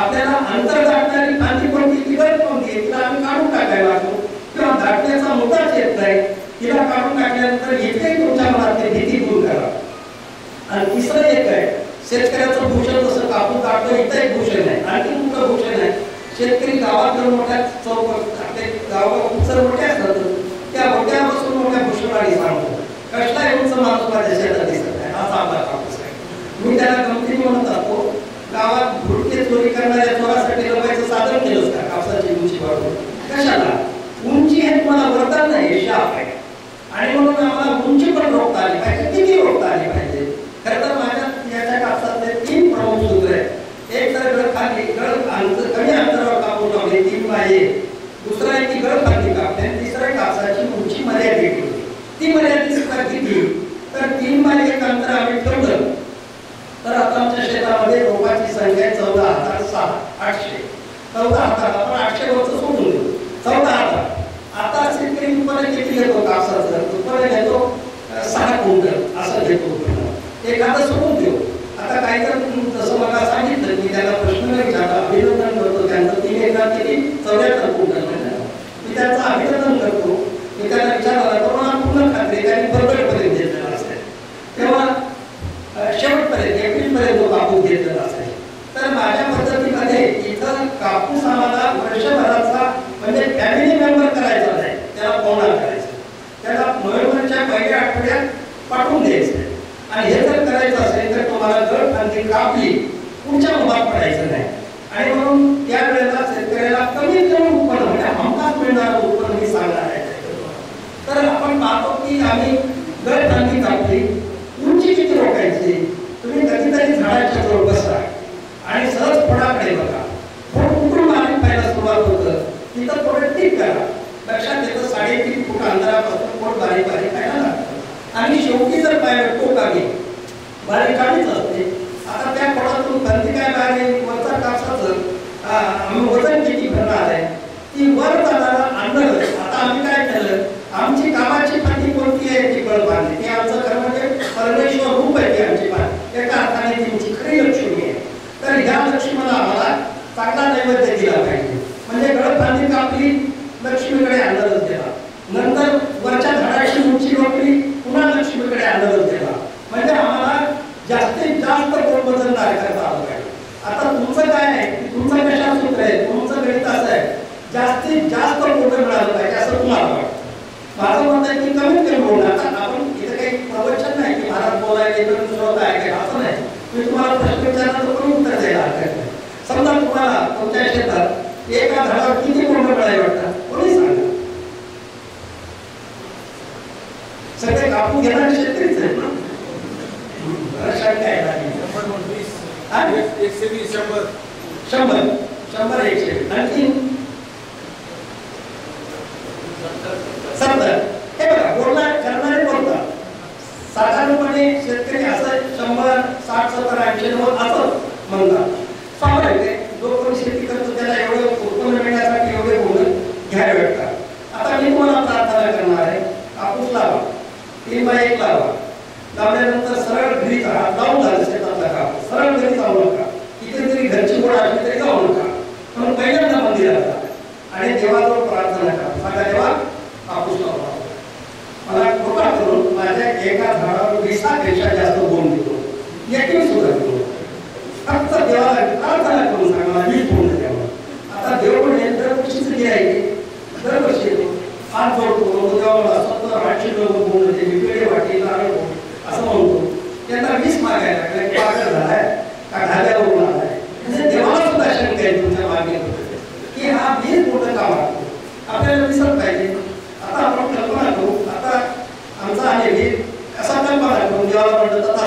आपल्याला अंतर गाठणारी फांदी कोणती तिघट कोणती तिला आम्ही काढून टाकायला लागतो किंवा गाठण्याचा मुद्दाच येत नाही तिला काढून टाकल्यानंतर इथे तुमच्या मनातली भीती दूर करा आणि तिसरं एक आहे शेतकऱ्याचं भूषण जसं कापूस काढतो इथं एक भूषण आहे आणखी कुठलं भूषण आहे शेतकरी गावात मोठ्या चौक गावात उत्सव मोठ्या असतात त्या मोठ्यापासून मोठ्या भूषणाने सांगतो कष्टा येऊनच माणूस माझ्या शेतात दिसत आहे असा आपला कापूस आहे मी त्याला गमतीने म्हणत असतो गावात भुडके चोरी करणाऱ्या चोरासाठी लपायचं साधन केलंच का कापसाची उंची वाढवून कशाला मला वरदान नाही, हे शाप आहे. आणि म्हणून आम्हाला उंची पण रोखता आली पाहिजे, किती रोखता आली पाहिजे. खरं तर माझ्या याच्या कापसातले 3 प्रमुख सूत्र आहेत. एक तर गळ खाली कमी अंतरावर कापून लावली 3 पाये, दुसरा आहे की गळ खाली कापते, आणि तिसरा कापसाची उंची मर्यादित ठेवली. ती मर्यादित सुद्धा किती, तर 3 बाय 1 अंतर आम्ही ठेवलं तर आता आमच्या शेतामध्ये रोपाची संख्या 14,800. 14,000 आपण 800 वरचं सोडून देऊ, 14,000. आता शेतकरी उत्पन्न किती घेतो कापसाचं, उत्पन्न घेतो 6 क्विंटल असं घेतो. एखादं सोडून देऊ. आता काही तर जसं मला सांगितलं मी त्याला प्रश्न विचारला, अभिनंदन करतो त्यांचं. 3 एकरात किती 74 क्विंटल म्हणलं. मी त्यांचं अभिनंदन करतो. मी त्यांना विचारला तर मला पूर्ण खात्री त्यांनी बरोबरपर्यंत घेतलेला असेल, तेव्हा शेवटपर्यंत एप्रिलपर्यंत कापूस घेतलेला असेल. तर माझ्या पद्धतीमध्ये इथं कापूस आम्हाला वर्षभराचा म्हणजे फॅमिली मेंबर करायचा नाही, त्याला पौणार करायचं, त्याला नोव्हेंबरच्या पहिल्या आठवड्यात पाठवून द्यायचं. आणि हे जर करायचं असेल तर तुम्हाला गळ खांदी कापली पुढच्या उभात पडायचं नाही. आणि म्हणून त्या वेळेला शेतकऱ्याला कमीत कमी उत्पन्न म्हणजे हमखास मिळणारं उत्पन्न मी सांगणार आहे. तर आपण पाहतो की आम्ही गळ खांदी कापली, उंची किती रोखायची. तुम्ही कधीतरी झाडाच्या जवळ बसा आणि सहज फळाकडे बघा, फळ कुठून बारीक पाहायला सुरुवात होतं, तिथं थोडं टिक करा, लक्षात येतं 3.5 फूट अंतरापासून फळ बारीक बारीक पाहायला लागतं. आणि शेवटी जर पाहिलं टोकावी बारीक काढीच असते. आता त्या फळातून खांदी काय बाहेर वरचा कापसाचं वजन किती भरणार आहे, ती वर जाणारा अंदाज. आता आम्ही काय केलं, आमची कामाची फांदी कोणती आहे ती गळ बांधली. ती आमचं खरं म्हणजे परमेश्वर रूप आहे ती आमची फांदी, एका अर्थाने तुमची खरी लक्ष्मी आहे. तर ह्या लक्ष्मीला आम्हाला चांगला नैवेद्य दिला पाहिजे. म्हणजे गळ फांदी कापली, लक्ष्मीकडे अंदाज दिला, नंतर वरच्या झाडाची उंची रोखली, पुन्हा लक्ष्मीकडे अंदाज दिला. म्हणजे आम्हाला जास्तीत जास्त वजनदार करता आलं पाहिजे. आता तुमचं काय आहे, तुमचं कशा सूत्र आहे, तुमचं गणित असं आहे, जास्तीत जास्त वजन मिळालं पाहिजे असं तुम्हाला वाटतं. माझं म्हणणं आहे की कमीत कमी बोलणं. आता आपण इथं काही प्रवचन नाही की महाराज बोलायला दुसरं आहे काय, असं नाही. मी तुम्हाला प्रश्न विचारला तर पण उत्तर द्यायला हरकत नाही. समजा तुम्हाला तुमच्या शेतात एका झाडावर किती कोंड मिळाले वाटतात, कोणी सांगा. सगळे कापून घेणारे शेतकरीच आहेत ना. शंका आहे 120 100 100 100 आणखी 70. हे बघा बोलणार करणारे बोलतात. साधारणपणे शेतकरी असं 100 60 70 80 90 असं म्हणतात. स्वाभाविक आहे, जो कोणी शेती करतो त्याला एवढं उत्पन्न मिळण्यासाठी एवढे बोलून घ्यावे लागतात. आता मी तुम्हाला प्रार्थना करणार आहे, कापूस लावा, 3 बाय 1 लावा. लावल्यानंतर सरळ घरी राहा, लावून झालं शेतातला कापूस, सरळ घरी जाऊ नका. इथे जरी घरची गोड असली तरी जाऊ नका, पण पहिल्यांदा मंदिरात जा आणि देवाजवळ प्रार्थना करा. सांगा देवा कापूस लावला, मला कृपा करून माझ्या एका झाडावर 20 पेक्षा जास्त बोंड देतो, एकही सुद्धा देतो. फक्त देवाला प्रार्थना करून सांगा मला 20 बोंड द्यावा. आता देव पण दरवर्षीच गिरायचे, दरवर्षी येतो, हात जोडतो, देवाला 70-80 लोक बोंड देते, पिढे वाटी नारळ असं म्हणतो. त्यांना 20 मागायला लागले, पागल झालाय का ढाब्यावरून आलाय. म्हणजे देवाला सुद्धा शंका आहे तुमच्या मागे की हा 20 बोंड का मागतो, आपल्याला दिसत पाहिजे. आता आपण कल्पना करू, आता आमचा आणि वीर असा कल्पना करून देवाला म्हणलं तथा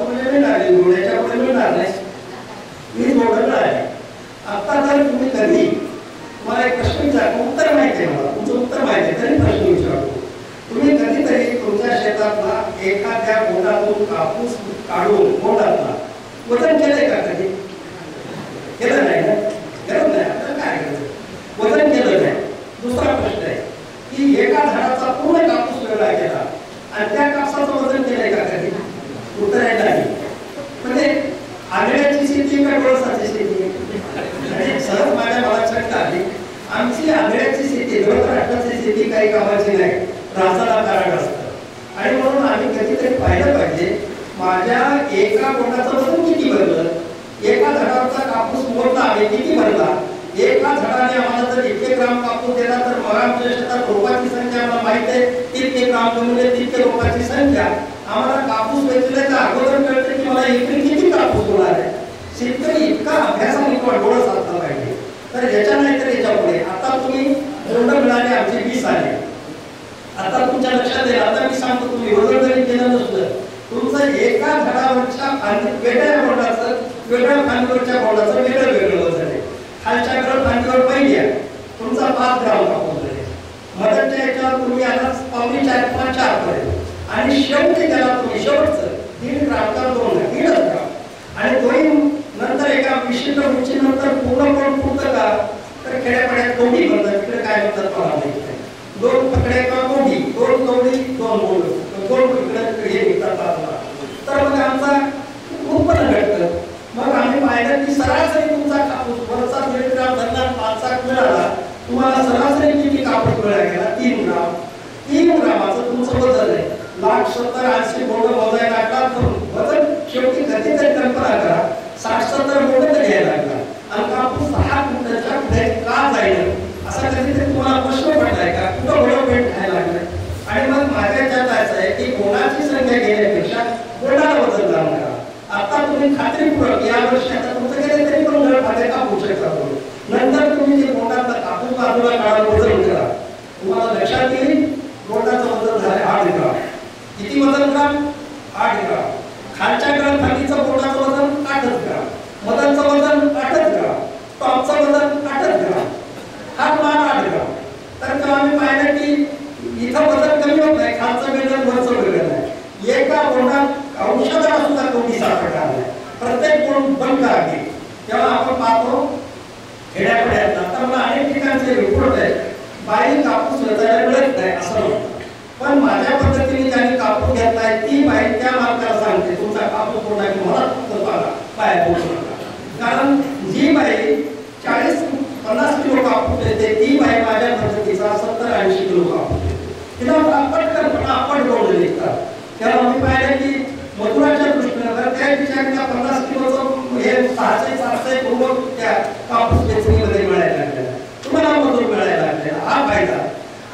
म्हणजे मिळणार नाही, डोळ्याच्या पुढे मिळणार नाही, 20 बोंड आहे. आता जर तुम्ही कधी तुम्हाला एक प्रश्न विचारतो, उत्तर माहिती आहे मला, तुमचं उत्तर माहिती आहे तरी प्रश्न विचारतो, तुम्ही कधीतरी तुमच्या शेतातला एखाद्या बोंडातून कापूस काढून बोंडातला वजन केलंय का कधी? केलं नाही ना, गरज नाही. आता काय करायचं, वजन केलं नाही. दुसरा प्रश्न आहे की एका झाडाचा पूर्ण कापूस वेगळा केला आणि त्या कापसाचं वजन केलंय का कधी? उत्तर आहे नाही. म्हणजे आंधळ्याची शेती का डोळसाची शेती? आणि सहज माझ्या मला शंका आली, आमची आंधळ्याची शेती राष्ट्राची शेती काही कामाची नाही, राजाला कारण असतं. आणि म्हणून आम्ही कधीतरी पाहिलं पाहिजे माझ्या एका बोंडाचं वजन किती भरलं, एका झाडावरचा कापूस मोडला आम्ही किती भरला. एका झाडाने आम्हाला जर 1 ग्राम कापूस दिला तर मग आमच्या शेतात रोपाची संख्या आम्हाला माहिती आहे, 3 ग्राम म्हणजे 3 रोपाची संख्या. आम्हाला कापूस वेचल्याच्या अगोदर कळतं की मला एकरी किती कापूस होणार आहे. शेतकरी इतका अभ्यासाने डोळा साधला पाहिजे. तर याच्या नाही तर याच्या पुढे आता तुम्ही बोंड मिळाले आमचे 20 आले. आता तुमच्या लक्षात येईल, आता मी सांगतो, तुम्ही वजन जरी केलं नसलं तुमचं एका झाडावरच्या वेगळ्या बोंडाचं वेगळ्या फांदीवरच्या बोंडाचं वेगळं वेगळं वजन आहे. खालच्या फांदीवर पहिल्या तुमचा 5 ग्राम कापूस आहे, मधल्या याच्यावर तुम्ही आता 4.5 किंवा 4 पर्यंत, आणि शेवटी त्याला तुम्ही शेवटचं 3 ग्राम का 2 ग्राम आणि दोन्ही नंतर एका विशिष्ट उंचीनंतर पूर्ण पण पुरतं का, तर खेड्यापाड्यात कोंडी म्हणतात, तिकडे काय म्हणतात मला माहिती नाही. 2 पकड्या किंवा कोंडी, 2 कवडी 2 बोंड, 2 इकडे हे निघतात बाजूला. तर मग आमचा उत्पन्न घडतं. मग आम्ही पाहिलं की सरासरी तुमचा कापूस वरचा 1.5 ग्राम धरला 5 मिळाला, तुम्हाला सरासरी किती कापूस मिळाला गेला? 3 ग्राम. 3 ग्रामाचं तुमचं वजन आहे. 70-80 बोंड मोजायला लागला, वजन शेवटी कधीतरी कल्पना करा 60-70 बोंड तर घ्यायला लागला, आणि कापूस 6 क्विंटलच्या पुढे का जाईल असा कधीतरी तुम्हाला प्रश्न पडलाय का? कुठं डेव्हलपमेंट व्हायला लागलं? आणि मग माझ्या याच्यात असं आहे की बोंडाची संख्या घेण्यापेक्षा बोंडाला वजन जाणून करा. आता तुम्ही खात्रीपूर्वक या वर्षी आता तुमचं गेले तरी पण घर खाते कापू शकता. नंतर तुम्ही जे बोंडाचा कापूस बाजूला काढा, वजन करा, तुम्हाला लक्षात येईल बोंडाचं वजन झालं 8 ग्राम. किती वजन ग्राम? 8 ग्राम. खालच्या ग्राम खालीचं बोंडाचं वजन 8 ग्राम, मधलचं वजन 8 ग्राम, टॉपचं वजन 8 ग्राम, हा मान 8 ग्राम. तर आम्ही पाहिलं की इथं वजन कमी होत नाही, खालचं वेगळं वरचं वेगळं नाही. एका बोंडात औषधाला सुद्धा कोणी सापडला नाही, प्रत्येक बोंड बंद आहे. तेव्हा आपण पाहतो खेड्यापाड्यात आता मला अनेक ठिकाणचे रिपोर्ट आहे, बाई कापूस वेचायला मिळत नाही असं म्हणतात. पण माझ्या पद्धतीने ज्यांनी कापूस घेतलाय ती बाई त्या मालकाला सांगते तुमचा कापूस कोणता की मला बाहेर पोहोचू नका. कारण जी बाई 40-50 किलो कापूस देते ती बाई माझ्या पद्धतीचा 70-80 किलो कापूस देते. तिला पटकन बोंड निघतात. तेव्हा मी पाहिलं की मजुराच्या दृष्टीनं त्या ठिकाणी 50 किलोचं हे 600-700 किलो त्या कापूस वेचणीमध्ये मिळायला लागलेला, तुम्हाला मजूर मिळायला लागलेला, हा फायदा.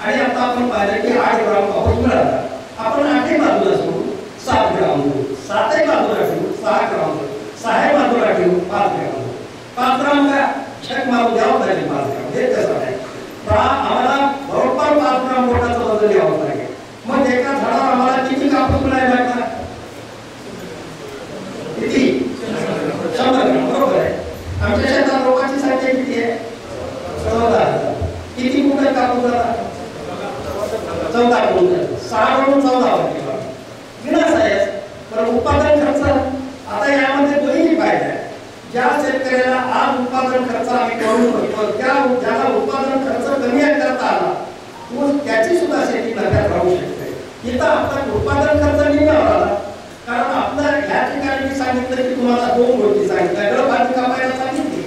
आणि आता आपण पाहिलं की 8 ग्राम कापूस मिळाला, आपण 8 बाजूला सोडू 7 ग्राम देऊ, 7 बाजूला ठेवू 6 ग्राम देऊ, 6 बाजूला ठेवू 5 ग्राम देऊ. 5 ग्राम का छक मारून द्यावं लागेल. 5 ग्राम हे कसं आहे, आम्हाला बरोबर 5 ग्राम बोटाचं वजन द्यावं लागेल. मग एका झाडावर आम्हाला किती कापूस मिळायला लागला? किती? 100 ग्राम. बरोबर आहे. आमच्या शेतात लोकांची संख्या किती आहे? 14,000. किती क्विंटल कापूस झाला? 14 क्विंटल. 6 म्हणून 14 विनाश आहे. तर उत्पादन खर्च आता यामध्ये दोन्ही फायदा आहे. ज्या शेतकऱ्याला आज उत्पादन खर्च आम्ही करून बघतो, ज्याला उत्पादन खर्च कमी करता आला त्याची सुद्धा शेती नफ्यात राहू शकते. इथं आपला उत्पादन खर्च निघाला आला, कारण आपल्या या ठिकाणी मी सांगितलं की तुम्हाला 2 गोष्टी सांगितल्या, गळपाती कापायला सांगितली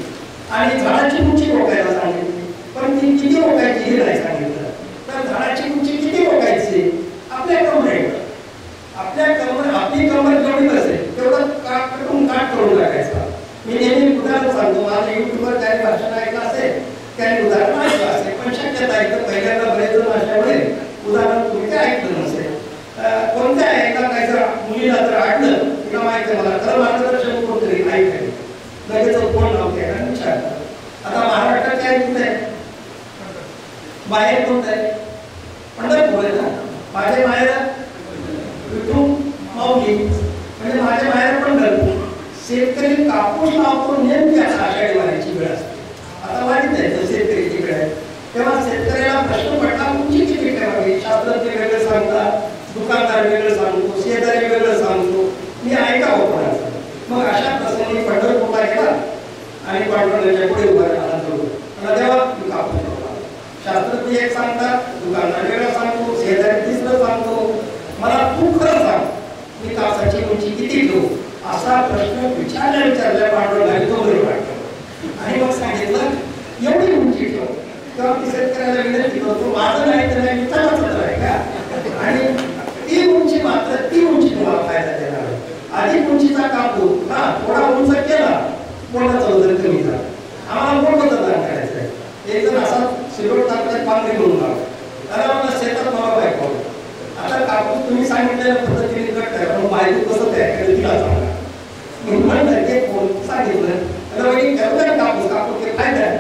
आणि झाडाची उंची रोखायला सांगितली. पण ती किती रोखायची हे नाही सांगितलं. तर झाडाची उंची किती रोखायची? आपली कमर जेवढी असेल तेवढं काट करून टाकायचा. मी नेहमी उदाहरण सांगतो, माझ्या युट्यूबवर काही भाषण ऐकलं असेल काही उदाहरण ऐकलं असेल, पण शक्यता आहे तर पहिल्यांदा बरेच जण असल्यामुळे उदाहरण तुम्ही काय ऐकलं नसेल. कोणत्या एका काही जर मुलीला जर आढळलं, तिला माहिती आहे मला खरं मार्गदर्शन कोणतरी ऐकलं, लगेच कोण नव्हते आणि विचारलं. आता महाराष्ट्रात काय कुठे आहे? बाहेर कोणतं आहे? पंढरपूर आहे ना. माझे माहेर विठू माऊली, म्हणजे माझ्या माहेर पंढरपूर. शेतकरी कापूस लावतो नेमकी आषाढी वारीची वेळ असते. आता माहित आहे तर शेतकरी तिकडे आहे, तेव्हा शेतकऱ्याला प्रश्न पडला उंची किती ठेवावी. शास्त्रज्ञ वेगळं सांगतात, दुकानदार वेगळं सांगतो, शेजारी वेगळं सांगतो, मी ऐकावं कोणाचं. मग अशा प्रसंगी पंढरपूरला गेला आणि पांडुरंगाच्या पुढे उभा राहिला जवळ, मला देवा मी कापूस लावला. शास्त्रज्ञ एक सांगतात, दुकानदार वेगळं सांगतो, शेजारी तिसरं सांगतो. मला तू खरं सांग मी कापसाची उंची किती ठेवू असा प्रश्न विचारल्या पांडुरंगाने तो बरोबर वाटतो आणि मग सांगितलं एवढी उंची ठेव. तेव्हा मी शेतकऱ्याला विनंती करतो, माझं नाही तर नाही विचारायचं आहे का, आणि ती उंची मात्र ती उंची तुम्हाला फायदा देणार आहे. अधिक उंचीचा कापूस हा थोडा उंच केला, पोटाचं वजन कमी झालं. आम्हाला मोठं दान करायचं आहे. एक जण असा सिरोट टाकलाय पांगरी म्हणून लावला, त्याला मला शेतात मला बायको. आता कापूस तुम्ही सांगितलेल्या पद्धतीने कट करा, पण बायको कसं तयार केलं तिला सांगा. मी म्हणलं ते कोण सांगितलं कापूस कापूस ते फायदा आहे.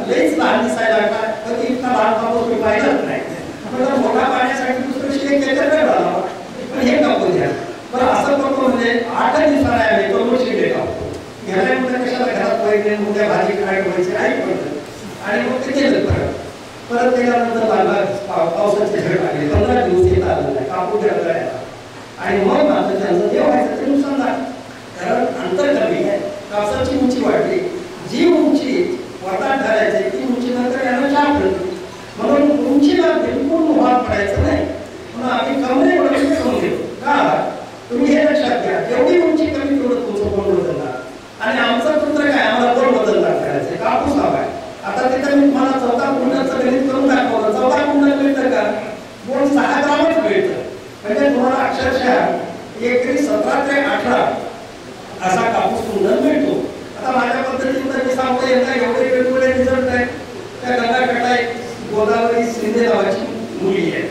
लईच लहान दिसायला लागला तर इतका लहान कापूस उद्या भाजी काय ठेवायची आई पडतं आणि मग ते केलं परत त्याच्यानंतर पावसाचे झड लागले 15 दिवस येत आलं नाही कापूस गळगळायला आणि मग मात्र त्यांचं जे व्हायचं ते नुकसान झालं कारण अंतर कमी आहे कापसाची उंची वाढली जी उंची वरतात घालायची ती उंची नंतर यांना चाप पडते म्हणून उंचीला बिलकुल मोहात पडायचं नाही म्हणून आम्ही कमरे वडून करून घेतो का तुम्ही हे लक्षात घ्या जेवढी उंची कमी तेवढं तुमचं कोण बदलणार आणि आमचं सूत्र काय आम्हाला कोण बदलणार करायचं कापूस हवा आहे आता तिथे मी तुम्हाला 14 क्विंटलचं गणित करून दाखवलं 14 क्विंटल मिळतं का कोण 6 ग्रामच मिळतं म्हणजे तुम्हाला अक्षरशः एकरी 17 ते 18 असा कापूस क्विंटल मिळतो आता माझ्या पद्धतीने मी सांगतो यंदा एवढे वेगवेगळे रिझल्ट आहेत त्या गंगाकडला एक गोदावरी शिंदे नावाची मुली आहे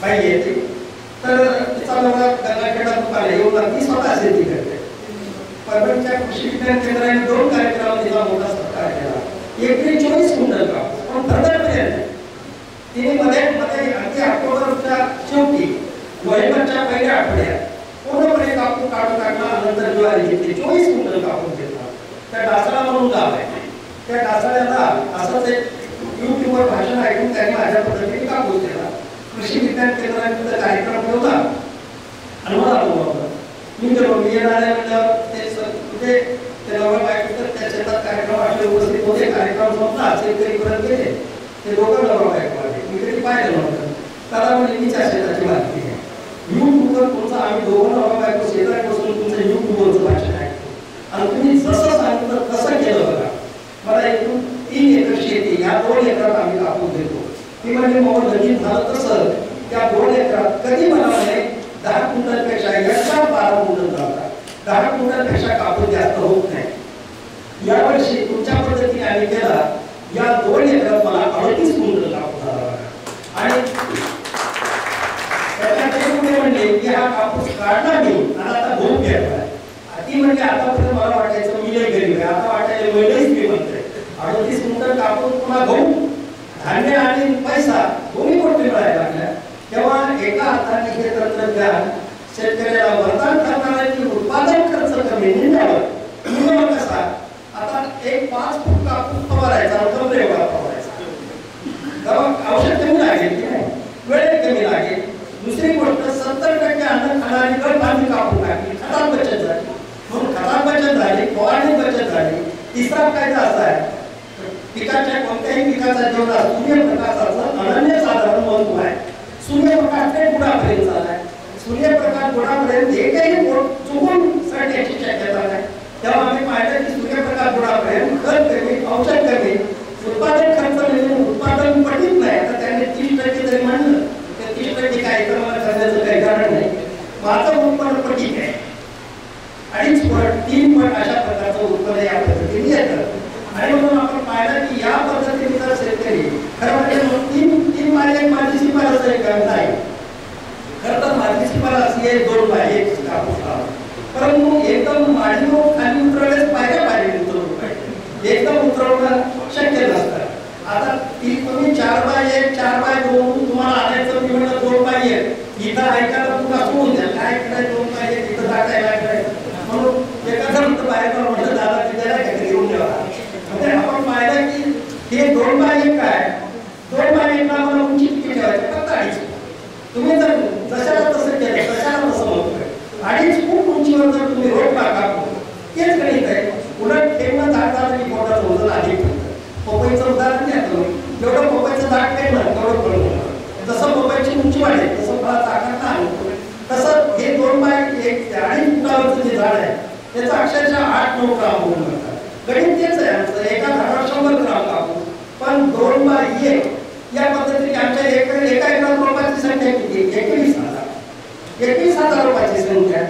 बाई आहे ती तर तिचा नवरा गंगाखेडा दुकान आहे येऊन ती स्वतः शेती करते परभणीच्या कृषी विज्ञान केंद्राने 2 कार्यक्रम तिचा मोठा सत्कार केला एकरी 24 क्विंटल कापूस पण धडधडपर्यंत तिने मध्ये अगदी ऑक्टोबरच्या शेवटी नोव्हेंबरच्या पहिल्या आठवड्यात पूर्णपणे कापूस काढून टाकला नंतर ज्वारी घेतली 24 क्विंटल कापूस घेतला त्या डासाळा म्हणून गाव आहे त्या डासाळ्याला असंच एक युट्यूबवर भाषण ऐकून त्यांनी माझ्या पद्धतीने कापूस दिला कृषी विज्ञान केंद्राने कार्यक्रम ठेवला आणि मला मी गेलो मी येणाऱ्या म्हणजे ते नवरा बायको तर त्या शेतात कार्यक्रम आपले उपस्थित होते कार्यक्रम संपला शेतकरी परत गेले ते दोघं नवरा बायको आले मी कधी पाहिलं नव्हतं त्याला म्हणजे मीच्या शेताची माहिती आहे युट्यूबवर तुमचं आम्ही दोघं नवरा बायको शेतात बसून तुमचं युट्यूबवरचं भाषण ऐकतो आणि तुम्ही जसं सांगितलं तसं केलं बघा मला एकूण 3 एकर शेती या 2 एकरात आम्ही कापूस देतो ती म्हणजे मग नवीन झालं तसं त्या 2 एकरात कधी मला म्हणे 10 क्विंटलपेक्षा याचा 12 क्विंटल जातात 10 क्विंटलपेक्षा कापूस जास्त होत नाही यावर्षी तुमच्या पद्धतीने आम्ही केला या 2 एकरात मला 38 क्विंटल कापूस झाला आणि त्याच्यामुळे म्हणजे की हा कापूस काढला मी आणि आता भोग घ्यायला ती म्हणजे आतापर्यंत मला वाटायचं मी लय गरीब आहे आता वाटायला वेळेच मी म्हणतोय 38 क्विंटल कापूस पुन्हा गहू धान्य आणि पैसा दोन्ही गोष्टी मिळायला लागल्या तेव्हा एका हाताने हे तंत्रज्ञान शेतकऱ्याला वरदान करणार आहे की उत्पादन खर्च कमी निघावर कसा आता एक 5 फूट कापूस फवारायचा कमरे एवढा फवारायचा तेव्हा औषध कमी लागेल की नाही वेळ कमी लागेल दुसरी गोष्ट 70% अन्न खाणारी गट आम्ही कापून टाकली खतात बचत झाली म्हणून खतात बचत झाली फवारणी बचत झाली तिसरा फायदा असा आहे पिकाच्या कोणत्याही पिकाचा जेवढा सूर्यप्रकाशाचं अनन्यसाधारण महत्व आहे सूर्यप्रकाश ते बुडापर्यंत चाललाय सूर्यप्रकाश बुडापर्यंत एकही चुकून सडण्याची शक्यता नाही तेव्हा आम्ही पाहिलं की सूर्यप्रकाश बुडापर्यंत खत कमी औषध कमी उत्पादन खर्च म्हणजे उत्पादन पटीत नाही आता त्यांनी 30% जरी म्हणलं तर 30% काय प्रमाणात करण्याचं काही कारण नाही माझं उत्पन्न पटीत आहे 2.5 पट 3 पट अशा प्रकारचं उत्पन्न या पद्धतीने येतं आणि म्हणून आपण पाहिलं की या पद्धतीने जर शेतकरी खरं म्हणजे तीन मार्गे माझी शिफारस आहे नाही खरं तर माझी शिफारस आहे 2 पाहिजे कापूस परंतु एकदम माडीवर खाली उतरवलेच पायऱ्या उतरवलं पाहिजे एकदम उतरवणं शक्य नसतं आता ती तुम्ही 4x1 4x2 तुम्हाला आणायचं मी म्हणलं 2x1 इथं ऐकायला तुला सोडून द्या काय करायचं 2x1 इथं टाकायला करायचं म्हणून एका जण बाहेर म्हटलं दादा तिथे काय घेऊन ठेवा म्हणजे आपण पाहिलं की हे 2x1 काय 2x1 ला मला उंची किती ठेवायची फक्त 2.5 तुम्ही जर जशाला तसं केलं तशाला तसं होतं 2.5 फूट उंचीवर जर तुम्ही रोप टाका तेच गणित आहे उलट ठेवणं झाडाचं की पोटाचं वजन अधिक पपईचं उदाहरण द्या तुम्ही जेवढं पपईचं झाड ठेवलं तेवढं फळ होणार जसं पपईची उंची वाढेल तसं फळाचा आकार लहान तसं हे 2x1 2.5 फुटावरचं जे झाड आहे त्याचा अक्षरशः 8-9 ग्राम होऊन जातात गणित तेच आहे आमचं एका झाडावर 100 ग्राम कापूस पण 2x1 या पद्धतीने आमच्या एका एकरात रोपाची संख्या किती 21,000 रोपाची संख्या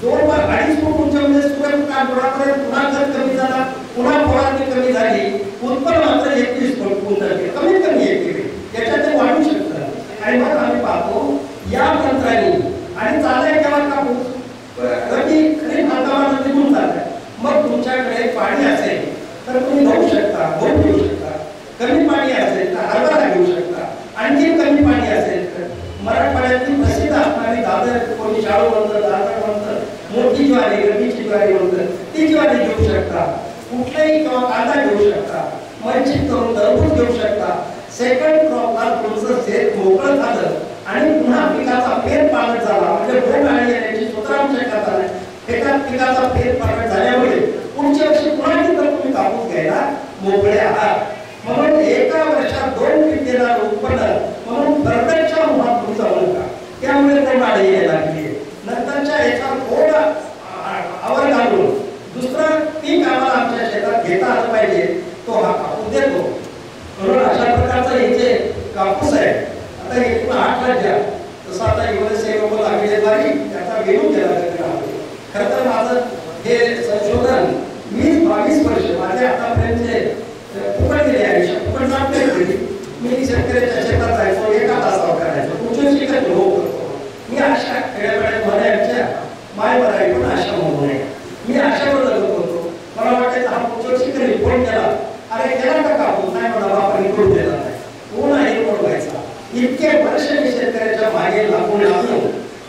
2x2.5 फूट उंच म्हणजे सूर्यप्रकाश बुडापर्यंत पुन्हा खत कमी झाला पुन्हा फवारणी कमी झाली उत्पन्न मात्र 21 फूट क्विंटल कमीत कमी 21 याच्यात ते वाढू शकतं आणि मग आम्ही पाहतो या तंत्राने आणि चालय केव्हा कापूस कधी खरीप हंगामात निघून जातात मग तुमच्याकडे पाणी असेल तर तुम्ही घेऊ शकता गहू घेऊ शकता कमी पाणी असेल तर हरभरा घेऊ शकता आणखी कमी पाणी असेल तर मराठवाड्यातली प्रसिद्ध असणारी दादर कोणी शाळू म्हणतं दादर म्हणतं मोठी ज्वारी रबीची ज्वारी म्हणतं ती ज्वारी घेऊ शकता कुठलाही किंवा कांदा घेऊ शकता, वंचित करून टरबूज घेऊ शकता. सेकंड क्रॉपला तुमचं शेत मोकळं झालं आणि पुन्हा पिकाचा फेरपालट झाला म्हणजे बोंडअळी येण्याची सुतराम शक्यता नाही. एका पिकाचा फेरपालट झाल्यामुळे पुढच्या वर्षी पुन्हा तिथं तुम्ही कापूस घ्यायला मोकळे आहात. म्हणून एका वर्षात 2 पीक देणारं उत्पन्न म्हणून प्रत्यक्षात मुळात तुम्ही जाऊ नका. त्यामुळे बोंडअळी यायला लागली. नंतरच्या याचा थोडा आवर घालून दुसरं पीक आम्हाला आमच्या शेतात घेता आलं पाहिजे, तो हा कापूस देतो. म्हणून अशा प्रकारचा इथे कापूस आहे. आता एकूण 8 राज्य जसं आता युएसए लागलेली त्याचा वेणू केला जातो. खरं तर माझं हे संशोधन 20-22 वर्ष माझे आतापर्यंतचे फुकट गेले आयुष्य फुकट जात नाही. मी शेतकऱ्याच्या शेतात जायचो, एका तासावर करायचो, कुठून शिकत हो करतो. मी अशा खेड्यापाड्यात म्हणायच्या माय बराई पण आशा म्हणू नये. मी आशावर जगत होतो. मला वाटायचं हा पुढच्या शिकत रिपोर्ट केला, अरे केला का कापूस नाही मला बापा रिपोर्ट दिला नाही, कोण आहे रिपोर्ट व्हायचा. इतके वर्ष मी शेतकऱ्याच्या मागे लागून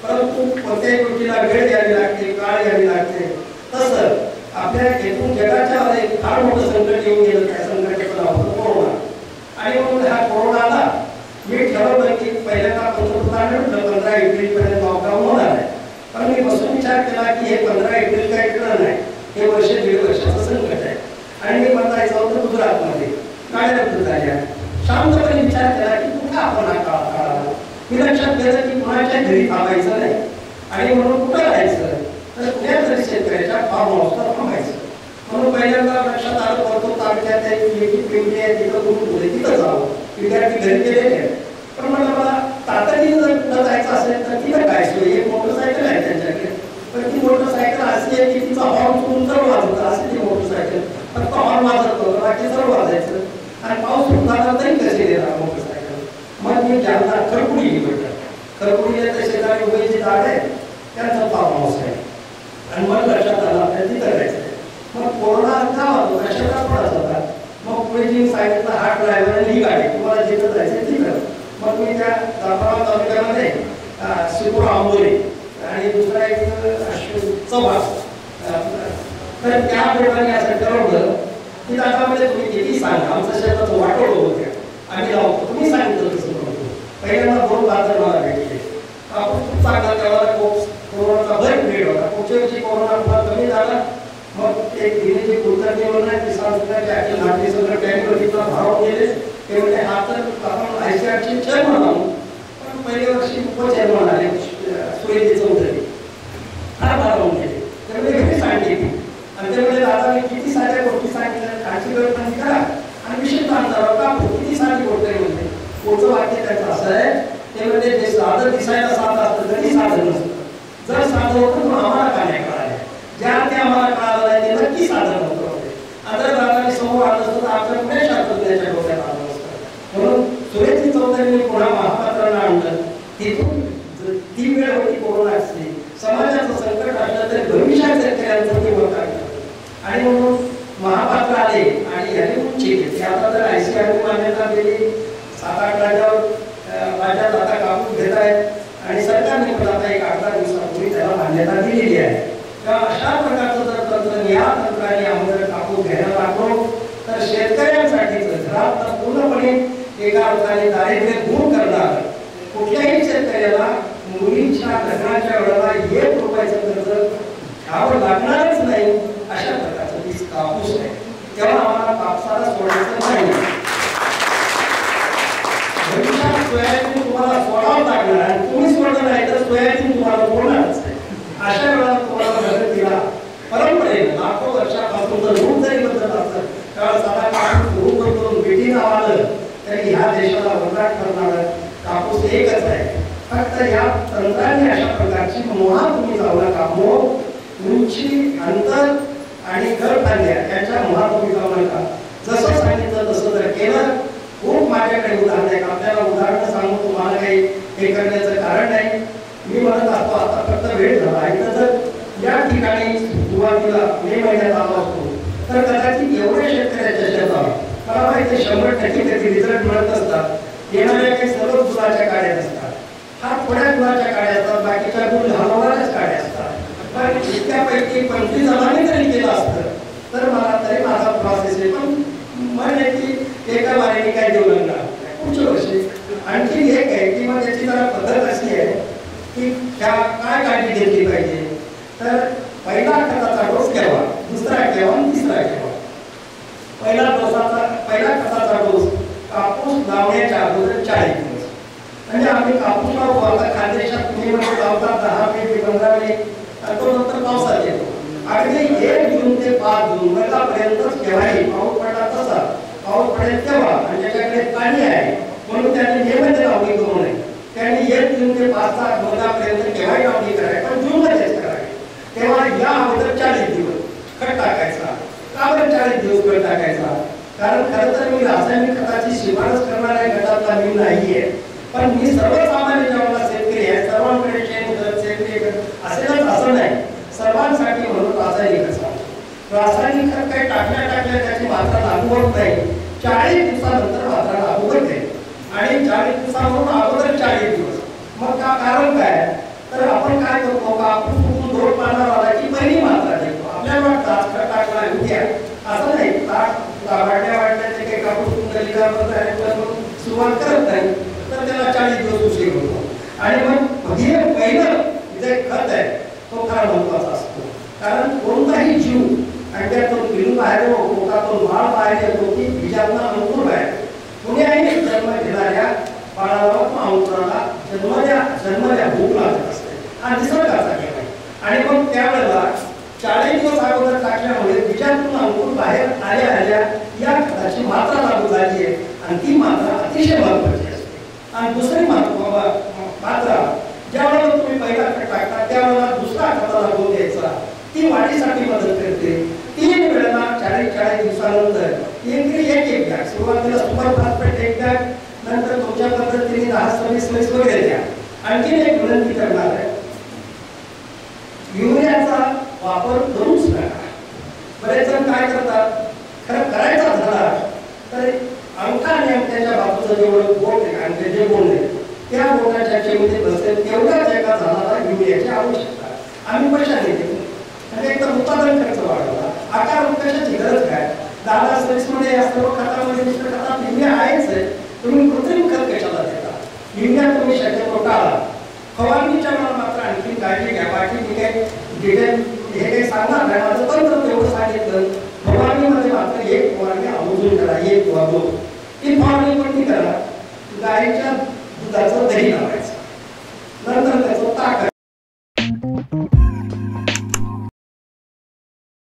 परंतु कोणत्याही गोष्टीला वेळ द्यावी लागते, काळ द्यावी लागते. तसं आपल्या एकूण जगाच्या एक फार मोठं संकट येऊन गेलं. त्या संकटाचं नाव होतं कोरोना. आणि म्हणून ह्या कोरोनाला मी ठरवलं की पहिल्यांदा पंतप्रधान 15 एप्रिलपर्यंत लॉकडाऊन होणार आहे. पण मी बसून विचार केला की हे 15 एप्रिल काही ठरलं नाही, हे वर्ष 1.5 वर्षाचं संकट आहे. आणि मी जायचं होतं गुजरातमध्ये गाड्या झाल्या. शांतपणे विचार केला की कुठं आपण हा काळ काढावा. मी लक्षात घेतलं की कुणाच्या घरी थांबायचं नाही आणि म्हणून कुठं राहायचं तर पुण्यात तरी शेतकऱ्याच्या फार्म हाऊसला थांबायचं. म्हणून पहिल्यांदा लक्षात आलं होतं तालुक्यात एक पिंपरी आहे तिथं कुठून तिथं जावं. विद्यार्थी घरी गेलेले आहेत. पण मला तातडीनं जर कुठं जायचं असेल तर तिथं काय सोय. एक मोटरसायकल आहे त्यांच्याकडे, पण ती मोटरसायकल अशी आहे की तिचा हॉर्न चुकून जवळ वाजवतं असे ती मोटरसायकल. फक्त हॉर्न वाजवतो बाकी जवळ वाजायचं. आणि पाऊस सुरू झाला तरी कसे देणार मोटरसायकल. मग मी ज्यांना खरपुडी म्हटलं, खरपुडीला त्या शेजारी उभेची झाड आहे त्यांचा फार्म हाऊस आहे. आणि मग लक्षात आलं आपल्याला तिथं करायचं आहे. मग कोरोना का होतो कशाला पडत होता. मग पुढे जी सांगितलं हा ड्रायव्हर आणि ही गाडी तुम्हाला जिथं जायचं तिथं. मग मी त्या जाफराबाद तालुक्यामध्ये शिवपूर आंबोली आणि दुसरा एक चव्हाण तर त्या लोकांनी असं ठरवलं की दादामध्ये तुम्ही किती सांगा आमचं शेताचं वाटोळं होत्या आम्ही लावतो तुम्ही सांगितलं तसं करतो. पहिल्यांदा 2 बाजार मला भेटले. आपण खूप चांगला त्यावेळेला कोरोनाचा भर पिरियड होता. पुढच्या वर्षी कोरोना फार कमी झाला. मग एक दिनेचे कुलकर्णी म्हणून किसान सुद्धा नाटी सगळं टँकर तिथं भाव गेले. ते म्हणजे हा तर आपण आयसीआरचे चेअरमन आहोत. पण पहिल्या वर्षी उपचेअरमन आले सुरेश चौधरी फार भारावून गेले. त्यामुळे घरी सांगितली आणि त्यामुळे दादाने किती साऱ्या गोष्टी सांगितल्या खायची गरज नाही करा आणि विशेष अंतरावर का किती सारी गोष्ट आहे म्हणजे पुढचं वाक्य त्याचं असं आहे ते म्हणजे जे साधं दिसायला साधं असतं तरी साधं नसतं. जर साधं होतं तर आम्हाला का नाही कळालं. ज्या ते आम्हाला कळालं नाही ते नक्की साधं नव्हतं. आता दादाने समोर आलं असतं तर आपल्या पुणे शास्त्रज्ञाच्या डोक्यात आलं असतं. म्हणून सुरेश चौधरीने पुन्हा महापात्राला आणलं. तिथून ती वेळ होती कोरोना असली समाजाचं संकट असलं तरी भविष्यात शेतकऱ्यांचं ते होत आहे. आणि म्हणून महापात्र आले आणि याने उंची घेतली. आता तर आयसीआर मान्यता दिली. 7-8 राज्यात आता कापूस घेत आहेत आणि सरकारने पण आता एक 8-10 दिवसापूर्वी त्याला मान्यता दिलेली आहे. तेव्हा अशा प्रकारचं जर तंत्र या तंत्राने आपण जर कापूस घ्यायला लागलो तर शेतकऱ्यांसाठीच घरात पूर्णपणे एका अर्थाने दारिद्र्य दूर करणार. कुठल्याही शेतकऱ्याला मुलींच्या लग्नाच्या वेळेला 1 रुपयाचं कर्ज घ्यावं लागणारच नाही अशा प्रकारचं ती कापूस आहे. तेव्हा आम्हाला कापसाला सोडायचं नाही. भविष्यात सोयाबीन तुम्हाला सोडावं लागणार आणि तुम्ही सोडलं नाही तर सोयाबीन तुम्हाला सोडणारच नाही. अशा वेळेला तुम्हाला मदत दिला परंपरेने लाखो वर्षापासून जर रूप जरी बदलत असतं त्यावेळेस आता कापूस रूप बदलून बेटी नाव आलं तरी ह्या देशाला वरदान करणारं कापूस एकच आहे. फक्त या तंत्राने अशा प्रकारची मोहा तुम्ही जाऊ नका. मोह उंची अंतर आणि घर फांद्या याच्या मोहा तुम्ही जाऊ नका. जसं सांगितलं तसं जर केलं. खूप माझ्याकडे उदाहरण आहे. आपल्याला उदाहरणं सांगू तुम्हाला काही हे करण्याचं कारण नाही. मी म्हणत असतो आता फक्त वेळ झाला आहे तर जर या ठिकाणी सुरुवातीला मे महिन्यात आलो असतो तर कदाचित एवढ्या शेतकऱ्याच्या शेतावर मला माहिती 100% त्याचे रिझल्ट मिळत असतात. येणाऱ्या काही सर्व दुधाच्या काड्या असतात. हा थोड्या दुधाच्या काड्या असतात. बाकीच्या दूध हलवणाऱ्याच काड्या असतात. पण इतक्यापैकी 25 जणांनी जरी केलं असतं तर मला तरी माझा प्रोसेस आहे, पण म्हणजे की एका वारीने काय देऊ लागणार पुढच्या वर्षी. आणखी एक आहे की मग त्याची जरा पद्धत अशी आहे की काय काळजी घेतली पाहिजे. तर पहिला खताचा डोस घ्यावा, दुसरा घ्यावा आणि तिसरा घ्यावा. पहिला खताचा डोस कापूस लावण्याच्या अगोदर 40 दिवस. म्हणजे आम्ही कापूस लावतो आता खानदेशात तुम्ही म्हणजे लावतात 10 मे 15 मे, तो नंतर पावसात येतो. अगदी 1 जून ते 5 जून पर्यंतच केव्हाही पाऊस पडला तसा पाऊस पडेल तेव्हा आणि ज्याच्याकडे पाणी आहे म्हणून त्यांनी नियमित लावणी करू नये. त्यांनी 1 जून ते 5 पर्यंत केव्हाही लावणी करावी, पण जूनमध्येच करावी. तेव्हा या अगोदर 40 दिवस खत टाकायचा. का बरं 40 दिवस खत टाकायचा? कारण खरं तर मी रासायनिक खताची शिफारस करणाऱ्या गटातला मी नाहीये, पण मी सर्वसामान्य जेव्हा शेतकरी आहे, सर्वांकडे शेणखत सेंद्रिय खत असेलच असं नाही, सर्वांसाठी म्हणून रासायनिक खत. रासायनिक खत काही टाकल्या त्याची मात्रा लागू होत नाही. 40 दिवसानंतर मात्रा लागू होते आणि 40 दिवसांवरून अगोदर 40 दिवस. मग का कारण काय? तर आपण काय करतो का आपण कुठून दोन पाहणार आला की पहिली मात्रा देतो. आपल्याला वाटतं खत टाकला उद्या असं नाही, वाढण्याचे काही कापूस सुरुवात करत नाही तर त्याला 40 दिवस उशीर होतो. आणि मग हे पहिलं जे खत आहे तो फार महत्वाचा असतो. कारण कोणताही जीव आणि त्यातून पिलू बाहेर येतो, पोटातून माळ बाहेर येतो की बीजातला अंकुर बाहेर. कुणीही जन्म घेणाऱ्या बाळाला अंकुराला जन्मल्या भूक लागत असते हा निसर्गाचा खेळ आहे. आणि मग त्यावेळेला 40 दिवस अगोदर टाकल्यामुळे बीजातून अंकुर बाहेर आल्या या खताची मात्रा लागू झाली आहे आणि ती मात्रा अतिशय महत्वाची असते. आणि दुसरी मात्रा ज्यावेळेला तुम्ही पहिला खत टाकता त्यावेळेला दुसरा खता लागू द्यायचा. ती वाढीसाठी मदत करते. 3 वेळेला 40 दिवसानंतर एक बॅग सुरुवातीला सुपर फॉस्फेट एक बॅग, नंतर तुमच्या पद्धतीने 10-26 वगैरे द्या. आणखी एक विनंती करणार आहे, युरियाचा वापर करूच नका. बरेच जण काय करतात, खरं करायचा झाला तर अंगठा आणि अंगठ्याच्या बाजूचं जेवढं बोट आहे अंगठे जे बोट आहे त्या बोटाच्या चेमध्ये बसेल तेवढ्याच एका झाडाला युरियाची आवश्यकता. आम्ही पैशाने देतो म्हणजे एकदम उत्पादन खर्च वाढवला. आकार कशाची गरज काय? 10-26 मध्ये या सर्व खतामध्ये मिश्र खतात युरिया आहेच आहे. तुम्ही कृत्रिम खत कशाला देता? युरिया तुम्ही शक्यतो टाळा. फवारणीच्या वेळेला मात्र आणखी काळजी घ्या. बाकी मी काही डिटेल हे काही सांगणार नाही, माझं तंत्र तेवढं सांगितलं. फवारणीमध्ये मात्र एक फवारणी आवर्जून करा, 1 किंवा 2. ती फवारणी कोणती करा? गाईच्या दुधाचं दही लावायचं.